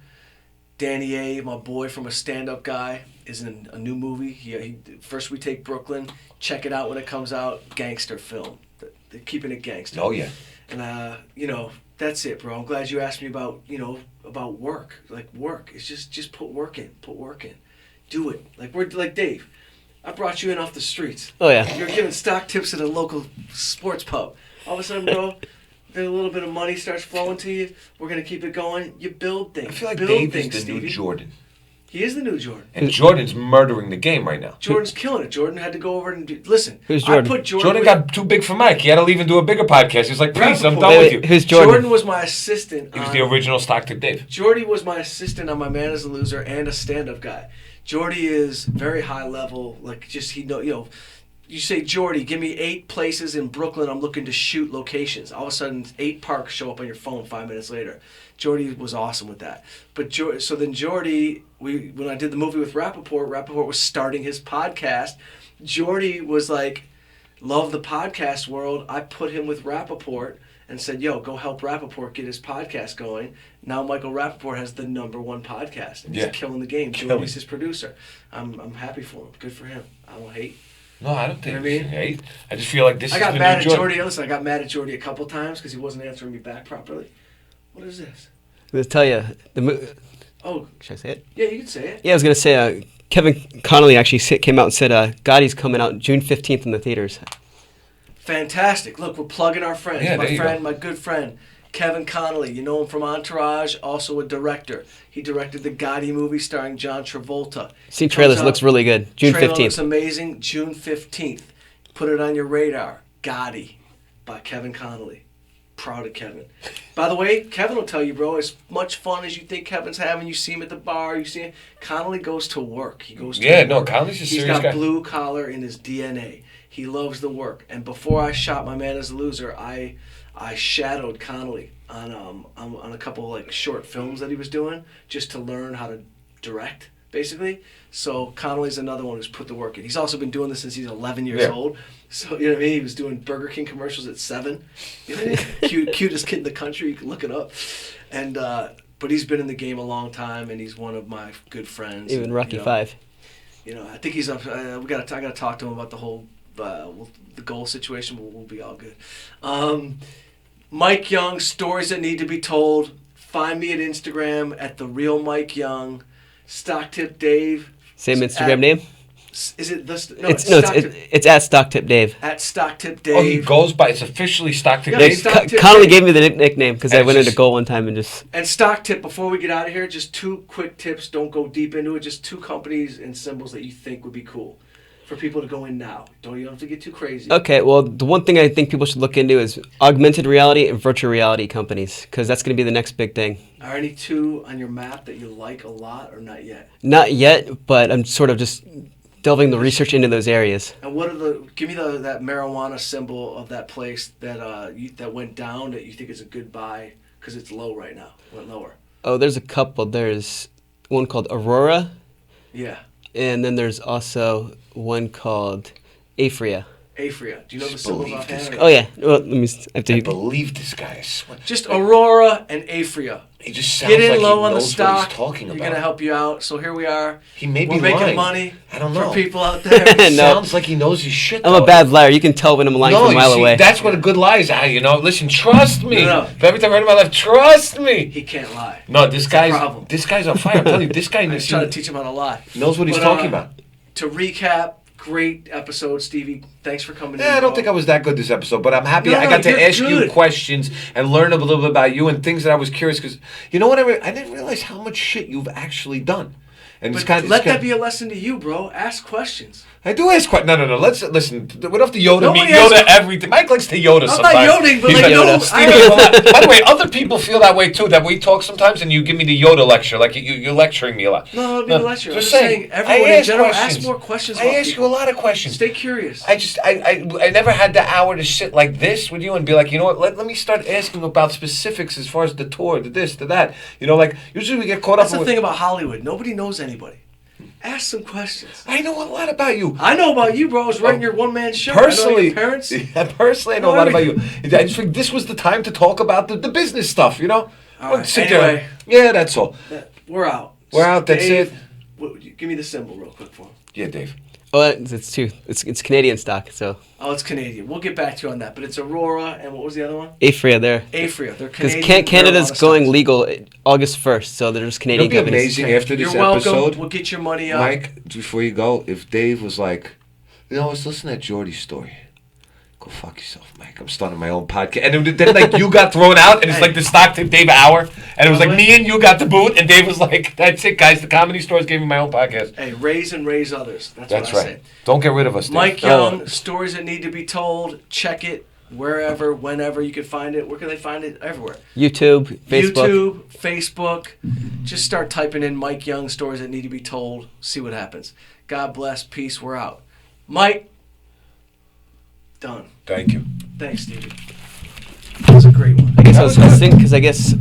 Speaker 1: Danny A., my boy from a stand-up guy, is in a new movie. First We Take Brooklyn. Check it out when it comes out. Gangster film. They're keeping it gangster.
Speaker 5: Oh, yeah.
Speaker 1: And that's it, bro. I'm glad you asked me about about work. Like work. It's just put work in. Put work in. Do it. We're like Dave. I brought you in off the streets.
Speaker 2: Oh yeah.
Speaker 1: You're giving stock tips at a local sports pub. All of a sudden, bro, a little bit of money starts flowing to you. We're gonna keep it going. You build things.
Speaker 5: I feel like
Speaker 1: build
Speaker 5: Dave
Speaker 1: things,
Speaker 5: is the new
Speaker 1: Stevie.
Speaker 5: Jordan.
Speaker 1: He is the new Jordan.
Speaker 5: And Jordan's murdering the game right now.
Speaker 1: Jordan's killing it. Jordan had to go over and listen.
Speaker 2: Who's Jordan?
Speaker 1: I put
Speaker 5: Jordan got too big for Mike. He had to leave and do a bigger podcast. He's like, please, I'm
Speaker 1: Rappaport.
Speaker 5: done with you.
Speaker 2: Who's Jordan?
Speaker 1: Jordan was my assistant.
Speaker 5: He was the original Stock Tip Dave.
Speaker 1: Jordy was my assistant on My Man is a Loser and a stand-up guy. Jordy is very high level. You say, Jordy, give me 8 places in Brooklyn I'm looking to shoot locations. All of a sudden, 8 parks show up on your phone 5 minutes later. Jordy was awesome with that. But so then Jordy, when I did the movie with Rappaport was starting his podcast. Jordy was like, love the podcast world. I put him with Rappaport and said, yo, go help Rappaport get his podcast going. Now Michael Rappaport has the #1 podcast. And he's
Speaker 5: Yeah.
Speaker 1: killing the game.
Speaker 5: Killing.
Speaker 1: Jordy's his producer. I'm happy for him. Good for him. I don't hate.
Speaker 5: No, I don't think
Speaker 1: You know what I
Speaker 5: it's
Speaker 1: mean?
Speaker 5: hate. I just feel like this
Speaker 1: I
Speaker 5: is
Speaker 1: got
Speaker 5: the
Speaker 1: mad
Speaker 5: new
Speaker 1: at
Speaker 5: Jordan.
Speaker 1: Jordy. Listen, I got mad at Jordy a couple times because he wasn't answering me back properly. What is this?
Speaker 2: I'm gonna tell you
Speaker 1: Oh,
Speaker 2: should I say it?
Speaker 1: yeah, you can say it.
Speaker 2: Yeah, I was gonna say Kevin Connolly actually came out and said Gotti's coming out June 15th in the theaters.
Speaker 1: Fantastic. Look, we're plugging our friends.
Speaker 5: Yeah,
Speaker 1: my
Speaker 5: there you
Speaker 1: friend,
Speaker 5: go.
Speaker 1: my good friend, Kevin Connolly. You know him from Entourage, also a director. He directed the Gotti movie starring John Travolta.
Speaker 2: Seen
Speaker 1: Comes
Speaker 2: trailers,
Speaker 1: out-
Speaker 2: looks really good. June
Speaker 1: Trailer
Speaker 2: 15th.
Speaker 1: looks amazing. June 15th. Put it on your radar. Gotti by Kevin Connolly. Proud of Kevin. By the way, Kevin will tell you, bro, as much fun as you think Kevin's having, you see him at the bar, you see him. Connolly goes to work. He goes to
Speaker 5: Yeah, no,
Speaker 1: work.
Speaker 5: Connolly's a
Speaker 1: He's
Speaker 5: serious
Speaker 1: got
Speaker 5: guy.
Speaker 1: blue collar in his DNA. He loves the work. And before I shot My Man Is a Loser, I shadowed Connolly on a couple like short films that he was doing just to learn how to direct, basically. So Connolly's another one who's put the work in. He's also been doing this since he's 11 years
Speaker 5: Yeah.
Speaker 1: old. So you know what I mean? He was doing Burger King commercials at 7. You know, cutest kid in the country. You can look it up. And but he's been in the game a long time, and he's one of my good friends.
Speaker 2: Even Rocky
Speaker 1: you know,
Speaker 2: 5.
Speaker 1: You know, I think he's up. I got to talk to him about the whole the goal situation. We'll be all good. Mike Young, stories that need to be told. Find me at Instagram at the real Mike Young. Stock Tip Dave.
Speaker 2: Same
Speaker 1: It's
Speaker 2: Instagram
Speaker 1: at-
Speaker 2: name?
Speaker 1: Is it this? No,
Speaker 2: It's
Speaker 1: Stock Tip,
Speaker 2: it's at Stock Tip Dave.
Speaker 1: at Stock Tip
Speaker 5: Oh, he
Speaker 1: Dave.
Speaker 5: goes by. It's officially Stockton
Speaker 1: Yeah,
Speaker 5: Dave.
Speaker 1: Stock Tip
Speaker 2: Connolly
Speaker 1: Dave.
Speaker 2: gave me the nickname because I
Speaker 5: And
Speaker 2: went
Speaker 5: just-
Speaker 2: into goal one time and just
Speaker 1: And Stock Tip, before we get out of here, just 2 quick tips. Don't go deep into it. Just 2 companies and symbols that you think would be cool for people to go in now. You don't have to get too crazy.
Speaker 2: Okay, well, the one thing I think people should look into is augmented reality and virtual reality companies, because that's going to be the next big thing.
Speaker 1: Are any 2 on your map that you like a lot or not yet?
Speaker 2: Not yet, but I'm sort of just delving the research into those areas.
Speaker 1: And what are give me that marijuana symbol of that place that that went down that you think is a good buy because it's low right now. Went lower.
Speaker 2: Oh, there's a couple. There's one called Aurora,
Speaker 1: Yeah.
Speaker 2: and then there's also one called Afria.
Speaker 1: Afria. Do you know the symbols
Speaker 5: Believe this
Speaker 1: offhand?
Speaker 5: guy.
Speaker 2: Oh yeah, well, let me. I have
Speaker 5: I
Speaker 2: to.
Speaker 5: believe this guy. I swear.
Speaker 1: Just Aurora and Afria.
Speaker 5: He just sounds
Speaker 1: Get in
Speaker 5: like
Speaker 1: low
Speaker 5: he
Speaker 1: on the
Speaker 5: knows
Speaker 1: stock.
Speaker 5: what he's talking
Speaker 1: You're
Speaker 5: about.
Speaker 1: gonna help you out. So here we are.
Speaker 5: He may
Speaker 1: We're
Speaker 5: be
Speaker 1: making
Speaker 5: lying.
Speaker 1: money
Speaker 5: I don't know.
Speaker 1: for people out there.
Speaker 5: It
Speaker 2: No.
Speaker 5: sounds like he knows his shit.
Speaker 2: I'm a
Speaker 5: though.
Speaker 2: bad liar. You can tell when I'm lying
Speaker 5: No,
Speaker 2: from a
Speaker 5: you
Speaker 2: mile
Speaker 5: see,
Speaker 2: away.
Speaker 5: that's what a good lie is. You know, listen, trust me.
Speaker 1: No.
Speaker 5: If every time I heard in my life, trust me.
Speaker 1: He can't lie.
Speaker 5: No, this
Speaker 1: problem.
Speaker 5: guy's on fire. I'm telling you, this guy
Speaker 1: I'm just trying to teach him how to lie.
Speaker 5: knows what he's
Speaker 1: But,
Speaker 5: talking about.
Speaker 1: To recap, great episode, Stevie. Thanks for coming in.
Speaker 5: Yeah, I don't
Speaker 1: bro.
Speaker 5: think I was that good this episode, but I'm happy
Speaker 1: No,
Speaker 5: I
Speaker 1: no,
Speaker 5: got to
Speaker 1: you're
Speaker 5: ask you
Speaker 1: good.
Speaker 5: questions and learn a little bit about you and things that I was curious because you know what I didn't realize how much shit you've actually done. And it's
Speaker 1: But
Speaker 5: kind of
Speaker 1: let that be a lesson to you, bro. Ask questions.
Speaker 5: I do ask questions. No. Let's listen. We don't have to Yoda
Speaker 1: Nobody
Speaker 5: me. Yoda
Speaker 1: asks-
Speaker 5: everything. Mike likes to Yoda
Speaker 1: I'm not
Speaker 5: sometimes.
Speaker 1: yoding, but
Speaker 5: He's
Speaker 1: like, no,
Speaker 5: Stevie, by the way, other people feel that way too. That we talk sometimes, and you give me the Yoda lecture, like you're lecturing me a lot.
Speaker 1: No, it'll be a lecture. I'm
Speaker 5: Just
Speaker 1: just
Speaker 5: saying.
Speaker 1: saying, everyone
Speaker 5: I
Speaker 1: in
Speaker 5: ask
Speaker 1: general,
Speaker 5: questions.
Speaker 1: ask more questions
Speaker 5: I
Speaker 1: about
Speaker 5: ask
Speaker 1: people.
Speaker 5: you a lot of questions.
Speaker 1: Stay curious.
Speaker 5: I never had the hour to sit like this with you and be like, you know what, let me start asking about specifics as far as the tour, the this, the that. You know, like, usually we get caught
Speaker 1: That's
Speaker 5: up
Speaker 1: the
Speaker 5: with...
Speaker 1: thing about Hollywood. Nobody knows anybody. Ask some questions.
Speaker 5: I know a lot about you.
Speaker 1: I know about you, bro. I was writing your one-man show. I know
Speaker 5: Personally,
Speaker 1: your parents.
Speaker 5: personally, I know a lot about you. I just think this was the time to talk about the business stuff, you know?
Speaker 1: All right,
Speaker 5: Sit
Speaker 1: anyway.
Speaker 5: there. Yeah, that's all.
Speaker 1: We're out.
Speaker 5: We're out, that's
Speaker 1: Dave,
Speaker 5: it.
Speaker 1: Give me the symbol real quick for him.
Speaker 5: Yeah, Dave.
Speaker 2: Oh, it's two. It's Canadian stock. So
Speaker 1: Oh, it's Canadian. We'll get back to you on that. But it's Aurora, and what was the other one?
Speaker 2: Afria there.
Speaker 1: Afria. They're
Speaker 2: Because
Speaker 1: Canadian.
Speaker 2: Canada's
Speaker 1: marijuana
Speaker 2: going
Speaker 1: stocks.
Speaker 2: legal August 1st, so there's Canadian
Speaker 5: It'll be
Speaker 2: companies.
Speaker 5: amazing after this
Speaker 1: You're welcome.
Speaker 5: episode.
Speaker 1: We'll get your money up.
Speaker 5: Mike, before you go, if Dave was like, you know, I was listening to Jordy's story. Go fuck yourself, Mike. I'm starting my own podcast. And then like you got thrown out, and it's like the Stockton Dave hour, and it was like me and you got the boot, and Dave was like, "That's it, guys. The Comedy Stores gave me my own podcast."
Speaker 1: Hey, raise and raise others. That's
Speaker 5: That's
Speaker 1: what I
Speaker 5: right.
Speaker 1: say.
Speaker 5: Don't get rid of us, Dave.
Speaker 1: Mike
Speaker 5: No.
Speaker 1: Young, stories that need to be told. Check it wherever, whenever you can find it. Where can they find it? Everywhere.
Speaker 2: YouTube, Facebook.
Speaker 1: YouTube, Facebook. Just start typing in Mike Young, stories that need to be told. See what happens. God bless. Peace. We're out. Mike. Done.
Speaker 5: Thank you.
Speaker 1: Thanks, Stevie. That was a great one.
Speaker 2: I guess I was listening because I guess